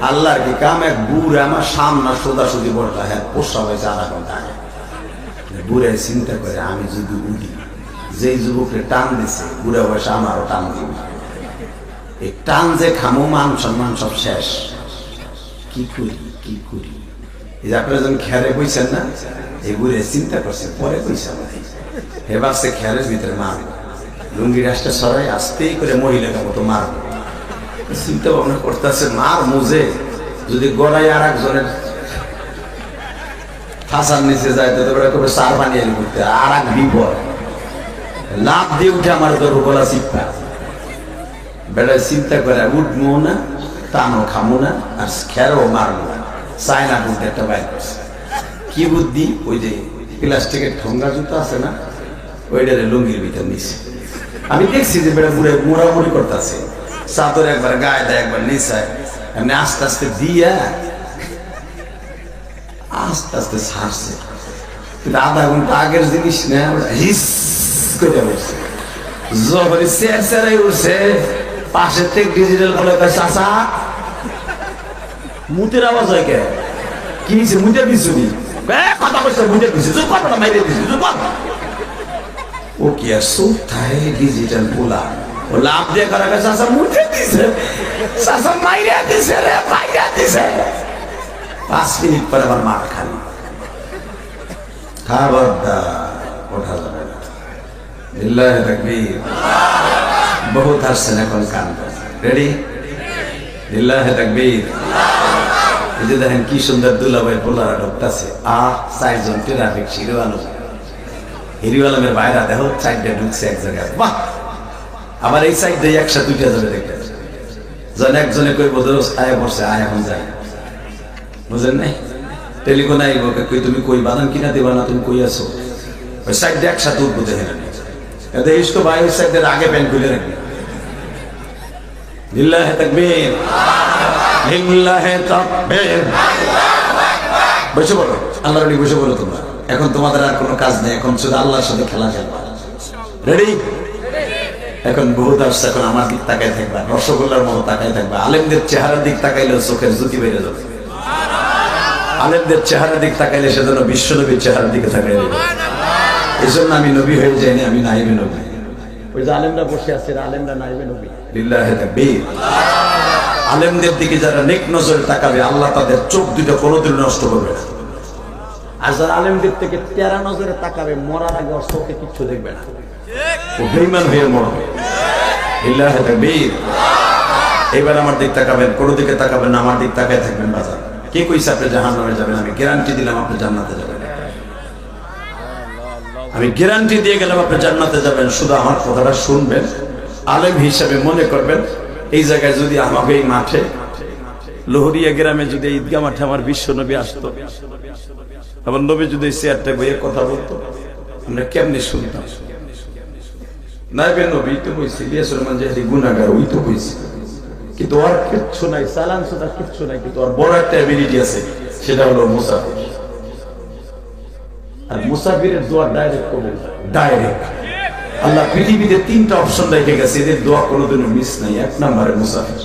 আল্লাহর কি কাম, এক বুড়ে আমার সামনা সোজাসুজি বড়টা, হ্যাঁ পোষা হয়েছে 1/2 ঘন্টা আগে। বুড়ে চিন্তা করে আমি যদি উঠি, যেই যুবককে টান দিছে বুড়ে বয়সে আমারও টান দিব, এই টান যে খামো মান সম্মান সব শেষ। কি করি কি করি? এই যে আপনারা যখন খেয়ারে বইছেন না, এই বুড়ে চিন্তা করছে, পরে বইছে হে ভাবছে খেয়ারের ভিতরে মারব, লুঙ্গি রাস্তা সরাই আসতেই করে মহিলাকে মতো মারব। চিন্তা ভাবনা করতেছে মার মুজে যদি গড়াই আর একজনের ফাঁসার নিচে যায় তো কবে সার বানিয়ে করতে আর এক বিপদ। লাভ দিয়ে উঠে আমার তোর গলা চিপা বেড়ায় চিন্তা করে উঠবো না টানো খামো না আর খেরো মারবো না চায়না বুদ্ধি একটা বাইর করছে কি বুদ্ধি ওই যে প্লাস্টিকের ঠোঙ্গা জুতো আছে না ওইটারে লুঙ্গির ভিতর নিছে আমি দেখছি যে বেড়া বুড়ে মোড়ামুড়ি করতেছে চাদর একবার গায়ে দেয় একবার নিচায় এমনি আস্তে আস্তে দিয়া আস্তে আস্তে ছাড়ছে কিন্তু আধা ঘন্টা আগের জিনিস না হিস করে বসছে যখন চেয়ার উঠছে পাশের থেকে ডিজিটাল বলে চাচা মুতের আওয়াজ হয় কে কি হয়েছে মুতে দিচ্ছি কথা বলছে মুতে দিচ্ছি তুই কথাটা মাইরে দিচ্ছি তুই ও কি আর কোথায় ডিজিটাল বলা ও লাভ দিয়ে করা গেছে চাচা মুতে দিছে চাচা মাইরে দিছে রে মাইরে দিছে 5 মিনিট পরে আবার মার খালি খবরদার ওঠা যাবে না লিল্লাহি তাকবীর বহুত আসছেন এখন কান রেডি লিল্লাহি তাকবীর এই যে দেখেন কি সুন্দর দুলাভাই পোলারা ঢুকতেছে চারজন ট্রাফিক হিরো আলমের বাইরা দেখো চারটা ঢুকছে এক জায়গায় বাহ আবার এই সাইড দিয়ে একসাথে দুইটা যাবে দেখতে জন একজনে কই বোধ আয় বসে আয় এখন যাই বুঝেন নাই টেলিফোন আইব কই তুমি কই বাদাম কিনা দেবা না তুমি কই আছো ওই সাইড দিয়ে একসাথে উঠবো দেখেন দেখিস তো ভাই ওই সাইড আগে প্যান্ট খুলে রাখবি লিল্লাহি তাকবীর লিল্লাহি তাকবীর বসে বলো আল্লাহর ওলি বসে বলো তোমরা এখন তোমাদের আর কোনো কাজ নেই এখন শুধু আল্লাহর সাথে খেলা খেলবা রেডি এখন বহুত আসছে এখন আমার দিক তাকায় থাকবা রসগোল্লার মতো তাকায় থাকবা আলেমদের চেহারার দিক তাকাইলেও চোখের জ্যোতি বেড়ে যাবে আলেমদের চেহারার দিক তাকাইলে সেজন্য বিশ্বনবীর চেহারার দিকে তাকাই দেবে এই জন্য আমি নবী হয়ে যাইনি আমি নাইবে নবী ওই যে আলেমরা বসে আছে আলেমরা নাইবে নবী লিল্লাহি তাকবীর আলেমদের দিকে যারা নেক নজরে তাকাবে আল্লাহ তাদের চোখ দুটো কোনোদিন নষ্ট করবে না আর যারা আলেমদের থেকে তেরা নজরে তাকাবে মরার আগে ওর চোখে কিচ্ছু দেখবে না ও বেঈমান হয়ে মরবে লিল্লাহি তাকবীর এবার আমার দিক তাকাবেন কোনো দিকে তাকাবেন না আমার দিক তাকায় থাকবেন বাজার কে কইছে আপনি জাহান্নামে যাবেন আমি গ্যারান্টি দিলাম আপনি জান্নাতে যাবেন আমি গ্যারান্টি দিয়ে গেলাম আপনি জান্নাতে যাবেন শুধু আমার কথাটা শুনবেন আলেম হিসাবে মনে করবেন এই জায়গায় যদি আমাকে এই মাঠে লোহরিয়া গ্রামে যদি ঈদগাহ মাঠে আমার বিশ্ব নবী আসতো আমার নবী যদি চেয়ারটা বইয়ে কথা বলতো আমরা কেমনি শুনতাম নাইবে নবী তো কইছি ইলিয়াস রহমান যে গুনাহগার ওই তো কইছি কিন্তু আর কিচ্ছু নাই সালাম সুদা কিচ্ছু নাই কিন্তু আর বড় একটা এবিলিটি আছে সেটা হলো মুসাফির আর মুসাফিরের দোয়া ডাইরেক্ট কবুল ডাইরেক্ট আল্লাহ পৃথিবীতে 3টা অপশন রেখে গেছে এদের দোয়া কোনোদিনও মিস নাই এক নম্বরে মুসাফির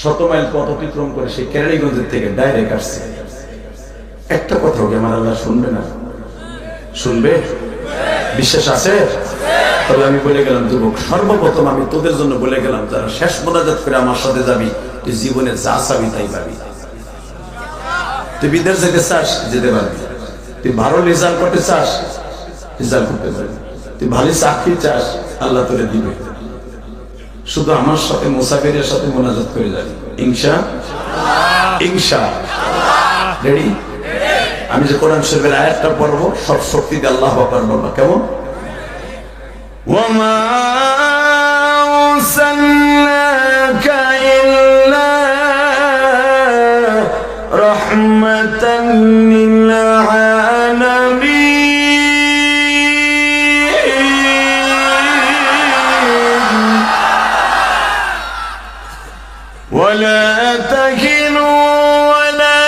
100 মাইল পথ অতিক্রম করে সেই কেরানীগঞ্জের থেকে ডাইরেক্ট আসছে একটা কথা কি আমার আল্লাহ শুনবে না শুনবে বিশ্বাস আছে তবে আমি বলে গেলাম যুবক সর্বপ্রথম আমি তোদের জন্য বলে গেলাম যারা শেষ মোনাজাত করে আমার সাথে যাবি তুই জীবনে যা চাবি তাই পাবি তুই বিদেশ যেতে চাস যেতে পারবি তুই ভালো রেজাল্ট করতে চাস রেজাল্ট করতে পারবি তুই ভালো চাকরি চাস আল্লাহ তোরে দিবে শুধু আমার সাথে মুসাফিরের সাথে মোনাজাত করে যাবি ইনশাআল্লাহ রেডি আমি যে কোরআন শরীফের আয়াতটা পড়বো সব শক্তি দিয়ে আল্লাহু আকবার বলবো কেমন وما أرسلناك إلا رحمة للعالمين ولا تهنوا ولا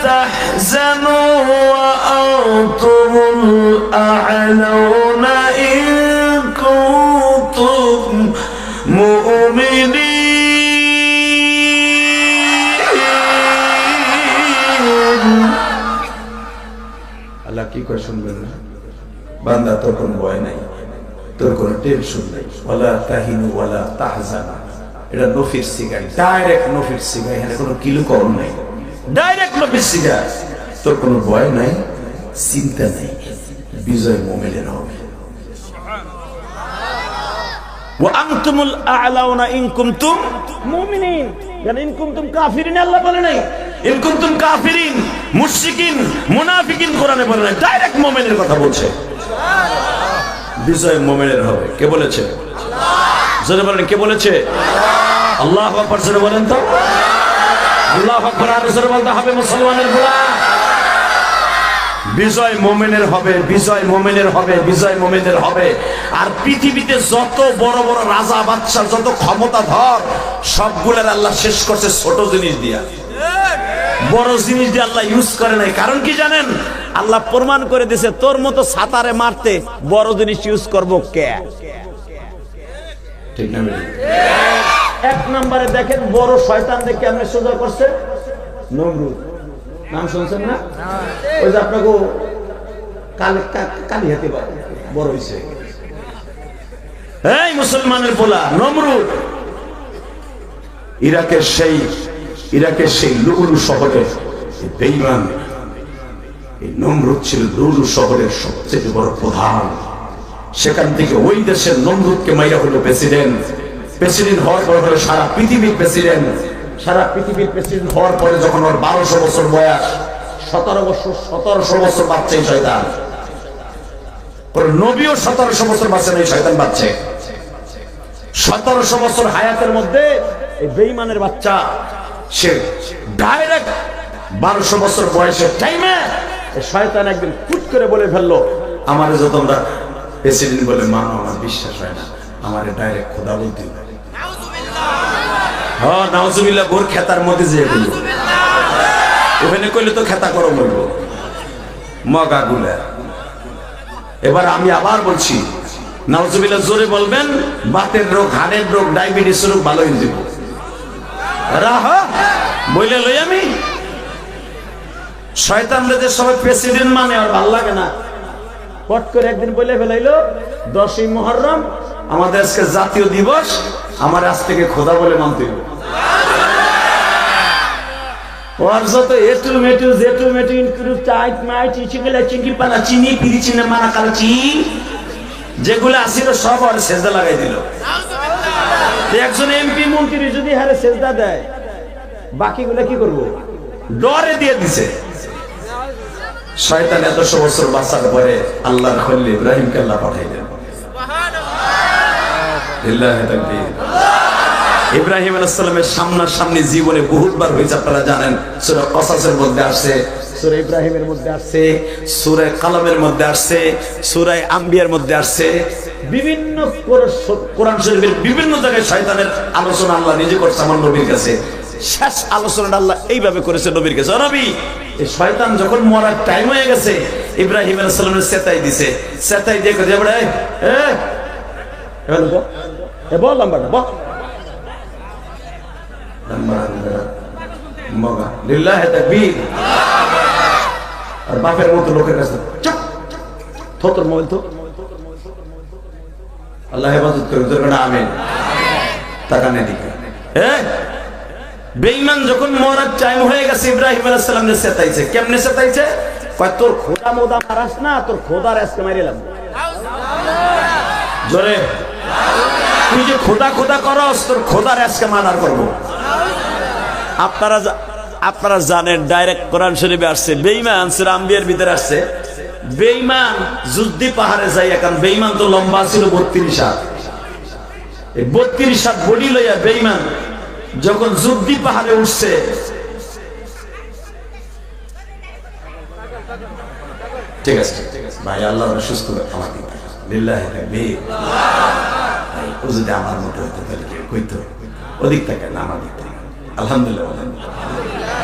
تحزنوا وأنتم الأعلون إن كنتم مؤمنين আল্লাহ কি করে শুনবেন না বান্দা তোর কোনো ভয় নাই তোর কোনো টেনশন নাই ওয়ালা তাহিনু ওয়ালা তাহজানা এটা নফির সিগাই ডাইরেক্ট নফির সিগাই এখানে কোনো কিলু কম নাই ডাইরেক্ট নফির সিগাই তোর কোনো ভয় নাই চিন্তা নাই বিজয় মুমিনের হবে وأنتم الأعلون إن كنتم মুমিনিন কেন ইন কুনতুম কাফিরিন আল্লাহ বলে নাই إن كنتم كافرين মুশরিকিন মুনাফিকিন কোরআনে বলে নাই ডাইরেক্ট মুমিনের কথা বলছে বিজয় মুমিনের হবে। কে বলেছে? জোরে বলেন, কে বলেছে? আল্লাহু আকবার। জোরে বলেন তো আল্লাহু আকবার। আর জোরে বলতে হবে মুসলমানের গোলা। বিজয় মুমিনের হবে, বিজয় মুমিনের হবে, বিজয় মুমিনের হবে। আর পৃথিবীতে যত বড় বড় রাজা বাদশা, যত ক্ষমতাধর, সবগুলোর আল্লাহ শেষ করছে ছোট জিনিস দিয়া। বড় জিনিস দিয়ে আল্লাহ ইউজ করে নাই। কারণ কি জানেন? আল্লাহ প্রমাণ করে দিয়েছে, তোর মতো সাতারে মারতে বড় জিনিস ইউজ করবো কে? ঠিক না? এক নম্বরে দেখেন বড় শয়তান দেখে আপনি সোজা করছে নমরুদ। নাম শুনছেন না? ওই যে আপনাকে কালি হাতে বড় হয়েছে। এই মুসলমানের পোলা নমরুদ, ইরাকের সেই লুলু শহরের বেঈমান, এই নমরুদ ছিল লুলু শহরের সবচেয়ে বড় প্রধান। সেখান থেকে ওই দেশের নমরুদকে মাইরা হলো প্রেসিডেন্ট। প্রেসিডেন্ট হওয়ার পর হলো সারা পৃথিবীর প্রেসিডেন্ট। সারা পৃথিবীর প্রেসিডেন্ট হওয়ার পরে যখন ওর 1200 বছর বয়স, 1700 বছর বাচ্চা এই শয়তান। ওর নবীও 1700 বছর বাচ্চা এই শয়তান বাচ্চা। 1700 বছর হায়াতের মধ্যে এই বেঈমানের বাচ্চা সে ডাইরেক্ট 1200 বছর বয়সের টাইমে শয়তান একদিন ফুট করে বলে ফেললো, আমার যত তোমরা প্রেসিডেন্ট বলে মানো, আমার বিশ্বাস হয় না, আমারে ডাইরেক্ট খোদা বলতে হবে। হ্যাঁ, নাউজুবিল্লাহ। বোর খেতার মধ্যে যে ওখানে কইলে তো খেতা করো বলবো মগা গুলা। এবার আমি আবার বলছি, নাউজুবিল্লাহ জোরে বলবেন। বাতের রোগ, হাড়ের রোগ, ডায়াবেটিস রোগ ভালো হয়ে যাব। রাহ বইলে লই আমি শয়তানদের যে সবাই প্রেসিডেন্ট মানে আর ভাল লাগে না। পট করে একদিন বলে ফেলাইলো 10ই মুহররম আমাদের আজকে জাতীয় দিবস, আমার আজ থেকে খোদা বলে মানতে হবে। ওর যত এটু মেটু জেটু মেটু ইনক্লু চাইট মাইট চিংগলা চিংগি পানা চিনি পিরি চিনে মানা কালচি যেগুলো আসিল সব আর সেজদা লাগাই দিল। একজন এমপি মন্ত্রী যদি হারে সেজদা দেয়, বাকিগুলা কি করব? ডরে দিয়ে দিছে। শয়তান 100 বছর বাঁচার পরে আল্লাহর খলিল ইব্রাহিমকে আল্লাহ পাঠাইলেন। ইব্রাহিম আলাইহিস সালামের সামনাসামনি জীবনে বহুতবার হয়েছে, আপনারা জানেন। সূরা কসাসের মধ্যে আসছে, সূরা ইব্রাহিমের মধ্যে আসছে, সূরা কালামের মধ্যে আসছে, সূরা আম্বিয়ার মধ্যে আসছে। বিভিন্ন কোরআন শরীফের বিভিন্ন জায়গায় শয়তানের আলোচনা আল্লাহ নিজে করছে আমার নবীর কাছে। শেষ আলোচনাটা আল্লাহ এইভাবে করেছে নবীর কাছে, নবী এই শয়তান যখন মরার টাইম হয়ে গেছে, ইব্রাহিম আলাইহিস সালামের চেতাই দিছে। চেতাই দিয়ে কই যাবে, এ বল লম্বাটা বল। আর বাপের মতো লোকের কাছে চুপ, তোর মোবাইল তো আল্লাহ হেফাজত করে। আমিন। টাকা নেই দিকে বেঈমান যখন মরার টাইম হয়ে গেছে, ইব্রাহিম আলাইহিস সালাম যে চেতাইছে। কেমনে চেতাইছে? কয় তোর খোদা মোদা মারাস না, তোর খোদার আজকে মারিলাম। জোরে, তুই যে খোদা খোদা করস, তোর খোদার আজকে মার্ডার করবো। আপনারা জানেন, ডাইরেক্ট কোরআন শরীফে আসছে, বেঈমান সূরা আম্বিয়ার ভিতরে আসছে, বেঈমান যুদ্ধি পাহাড়ে যাই। এখন বেঈমান তো লম্বা ছিল 32 হাত। এই 32 হাত বডি লইয়া বেঈমান যখন যুদ্ধি পাহাড়ে উঠছে, ঠিক আছে ভাই, আল্লাহ সুস্থ আমার দিকে লিল্লাহি তাকবীর। ও যদি আমার মতো হতে পারে কইতো, ওদিক থেকে না আমার দিক থেকে। আলহামদুলিল্লাহ,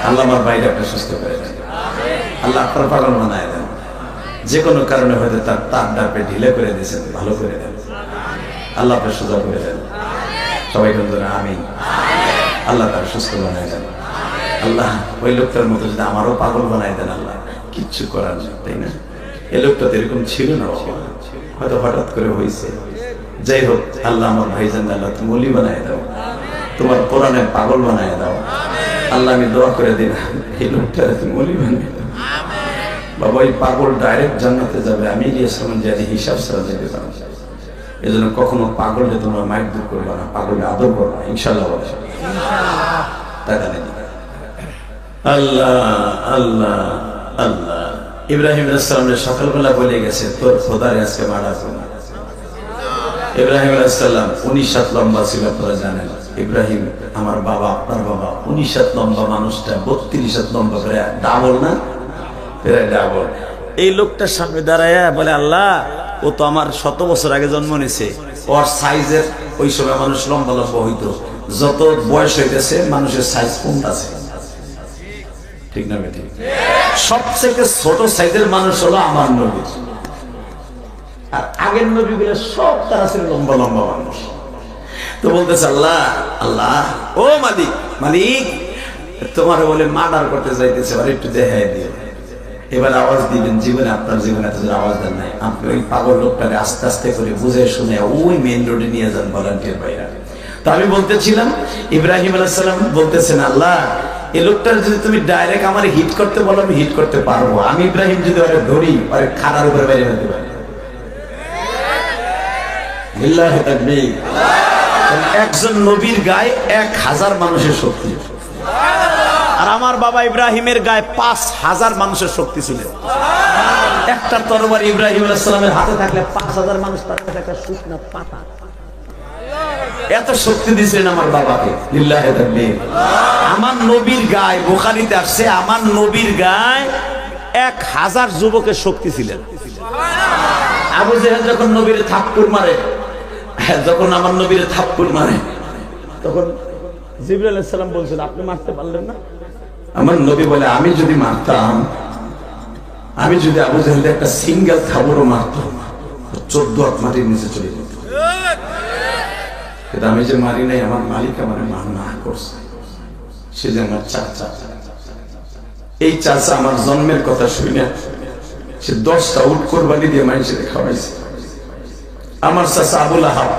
আল্লাহ আমার বাইরে একটা সুস্থ করে দেন, আল্লাহ আপনার পাগল বানায় দেন। যে কোনো কারণে হয়তো তার ডাপে ঢিলে করে দিয়েছেন, ভালো করে দেন, আল্লাহ আপনার সোজা করে দেন। সবাই বন্ধু আমিন। আল্লাহ তার সুস্থ বানায় দেন। আল্লাহ ওই লোকটার মতো যদি আমারও পাগল বানায় দেন, আল্লাহ কিচ্ছু করার নেই, তাই না? এই লোকটা তো এরকম ছিল না, হয়তো হঠাৎ করে হয়েছে। যাই হোক, আল্লাহ আমার ভাইজান, আল্লাহ তুমি ওলি বানায় দাও, তোমার কোরআনের পাগল বানায় দাও। আল্লাহ আমি দোয়া করে দিন, এই লোকটা তুমি ওলি বানায় দাও বাবা। এই পাগল ডাইরেক্ট জান্নাতে যাবে, আমি গিয়েছিলাম জানি হিসাব ছাড়া যেতে পারো। এই জন্য কখনো পাগলকে তোমরা মাইক দূর করবা না, পাগলকে আদর করবা, ইনশাল্লাহ। টাকা নেই। আল্লাহ আল্লাহ আল্লাহ। ইব্রাহিম আলাইহিস সালাম সকালবেলা বলে গেছে, তোর খোদার আজকে মারা করো। ইব্রাহিম আলাইহিস সালাম 19 হাত লম্বা ছিল, আপনারা জানেন। ইব্রাহিম আমার বাবা, আপনার বাবা 19 হাত লম্বা মানুষটা 32 হাত লম্বা করে, ডাবল না? প্রায় ডাবল। এই লোকটার সামনে দাঁড়ায় বলে, আল্লাহ ও তো আমার 100 বছর আগে জন্ম নিয়েছে, ওর সাইজের ওই সময় মানুষ লম্বা লম্বা হইতো, যত বয়স হইতেছে মানুষের সাইজ কমতেছে, ঠিক না বেঠিক? সবচেয়ে ছোট সাইজের মানুষ হলো আমার নবী, আর আগের নবীগুলো সব তারা ছিল লম্বা লম্বা মানুষ। তো বলতেছে, আল্লাহ আল্লাহ ও মালিক, মালিক তোমার বলে মার্ডার করতে যাইতেছে, এবার একটু দেখাই দিও। এবার আওয়াজ দিবেন, জীবনে আপনার জীবনে এত আওয়াজ দেন নাই, আপনি ওই পাগল লোকটাকে আস্তে আস্তে করে বুঝে শুনে ওই মেইন রোডে নিয়ে যান ভলান্টিয়ার ভাইরা। তো আমি বলতেছিলাম, ইব্রাহিম আলাইহিস সালাম বলতেছেন, আল্লাহ এই লোকটার যদি তুমি ডাইরেক্ট আমার হিট করতে বলো, আমি হিট করতে পারবো। আমি ইব্রাহিম যদি ওরে ধরি, ওরে খানার উপরে বাইরে ফেলতে পারি। লিল্লাহি তাকবীর। একজন নবীর গায়ে 1000 মানুষের শক্তি, আর আমার বাবা ইব্রাহিমের গায়ে 5000 মানুষের শক্তি ছিল। একটা তরবারি ইব্রাহিম আলাইহিস সালামের হাতে থাকলে 5000 মানুষ তার কাছে একটা শুকনা পাতা, এত শক্তি দিয়েছেন আমার বাবাকে। লিল্লাহি তাকবীর। আমার নবীর গায়ে, বুখারীতে আসছে, আমার নবীর গায়ে 1000 যুবকের শক্তি ছিলেন। আবু জেহেল যখন নবীর থাপ্পড় মারে, যখন আমার নবীর থাপ্পড় মারে, তখন জিবরাইল আলাইহিস সালাম বলছেন, আপনি মারতে পারলেন না? আমার নবী বলে, আমি যদি মারতাম, আমি যদি আবু জেহেল একটা সিঙ্গেল থাবড়ও মারতাম, 14 হাত মাটির নিচে চলে যেত। কিন্তু আমি যে মারি নাই, আমার মালিক আমার মানা করছে, সে যে আমার চাচা। এই চাচা আমার জন্মের কথা শুনে সে 10টা উট কোরবানি দিয়ে মানুষের খাওয়াইছে। আমার চাচা আবুল আহাব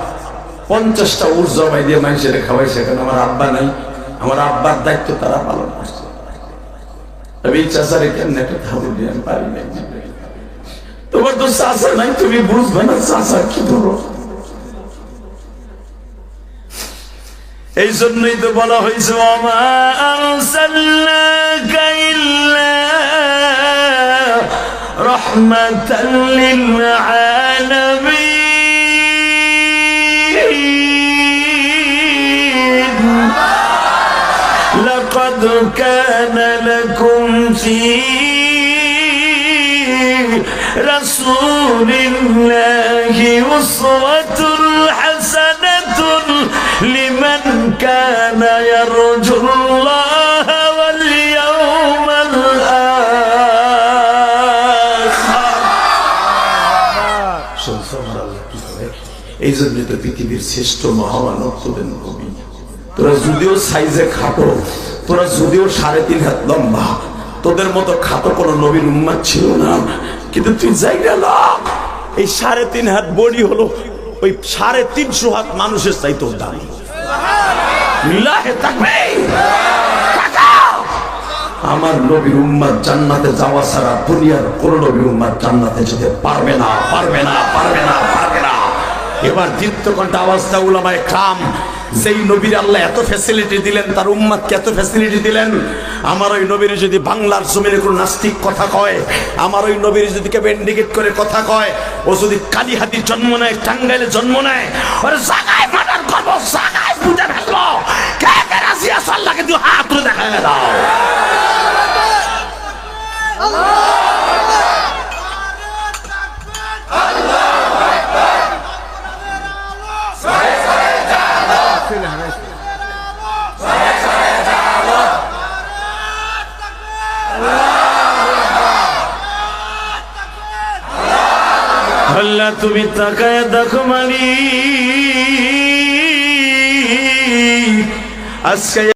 50টা উট জবাই দিয়ে মানুষের খাওয়াইছে, কারণ আমার আব্বা নাই, আমার আব্বার দায়িত্ব তারা পালন করছে। আমি এই চাচারে কেমন একটা থাবড় দিয়ে আমি পারি নাই। তোমার তো চাচা নাই, তুমি বুঝবে না চাচা কি ধরো। এই জন্যই তো বলা হয়েছে, ওমা আরসালনাকা ইল্লা রাহমাতাল লিল আলামিন। লাকাদ কানা লাকুম ফি রাসূলিল্লাহি উসওয়াতুন হাসানাতুন লিমান কানা ইয়ারজুল্লাহ ওয়াল ইয়াওমাল আখির। এই জন্য তো পৃথিবীর শ্রেষ্ঠ মহামানব তোদের নবী। তোরা যদিও সাইজে খাটো, তোরা যদিও 3.5 হাত লম্বা, তোদের মতো খাটো কোন নবীর উম্মত ছিল না, কিন্তু তুই জায়গা না, এই 3.5 হাত বডি হলো ওই 350 হাত মানুষের চাইতে দামি। লিল্লাহি তাকবীর। আমার নবীর উম্মত জান্নাতে যাওয়া ছাড়া দুনিয়ার কোন নবীর উম্মত জান্নাতে যেতে পারবে না, পারবে না, পারবে না, পারবে না। এবার দীপ্ত কণ্ঠে আওয়াজটা উলামায়ে কেরাম, যেই নবীর আল্লাহ এত ফ্যাসিলিটি দিলেন, তার উম্মতকে এত ফ্যাসিলিটি দিলেন, আমার ওই নবীর যদি বাংলার জমিনে কোনো নাস্তিক কথা কয়, আমার ওই নবীর যদি কেউ ইন্ডিকেট করে কথা কয়, ও যদি কালীহাতির জন্ম নেয়, টাঙ্গাইলে জন্ম নেয়, ওরে জায়গায় মার্ডার করবো, জায়গায় বুঝে ফেলবো। কে কে রাজি আছে আল্লাহকে তুই হাত তুলে দেখায় দাও। আল্লাহ তুমি তাকায় দেখো মালিক, আজকে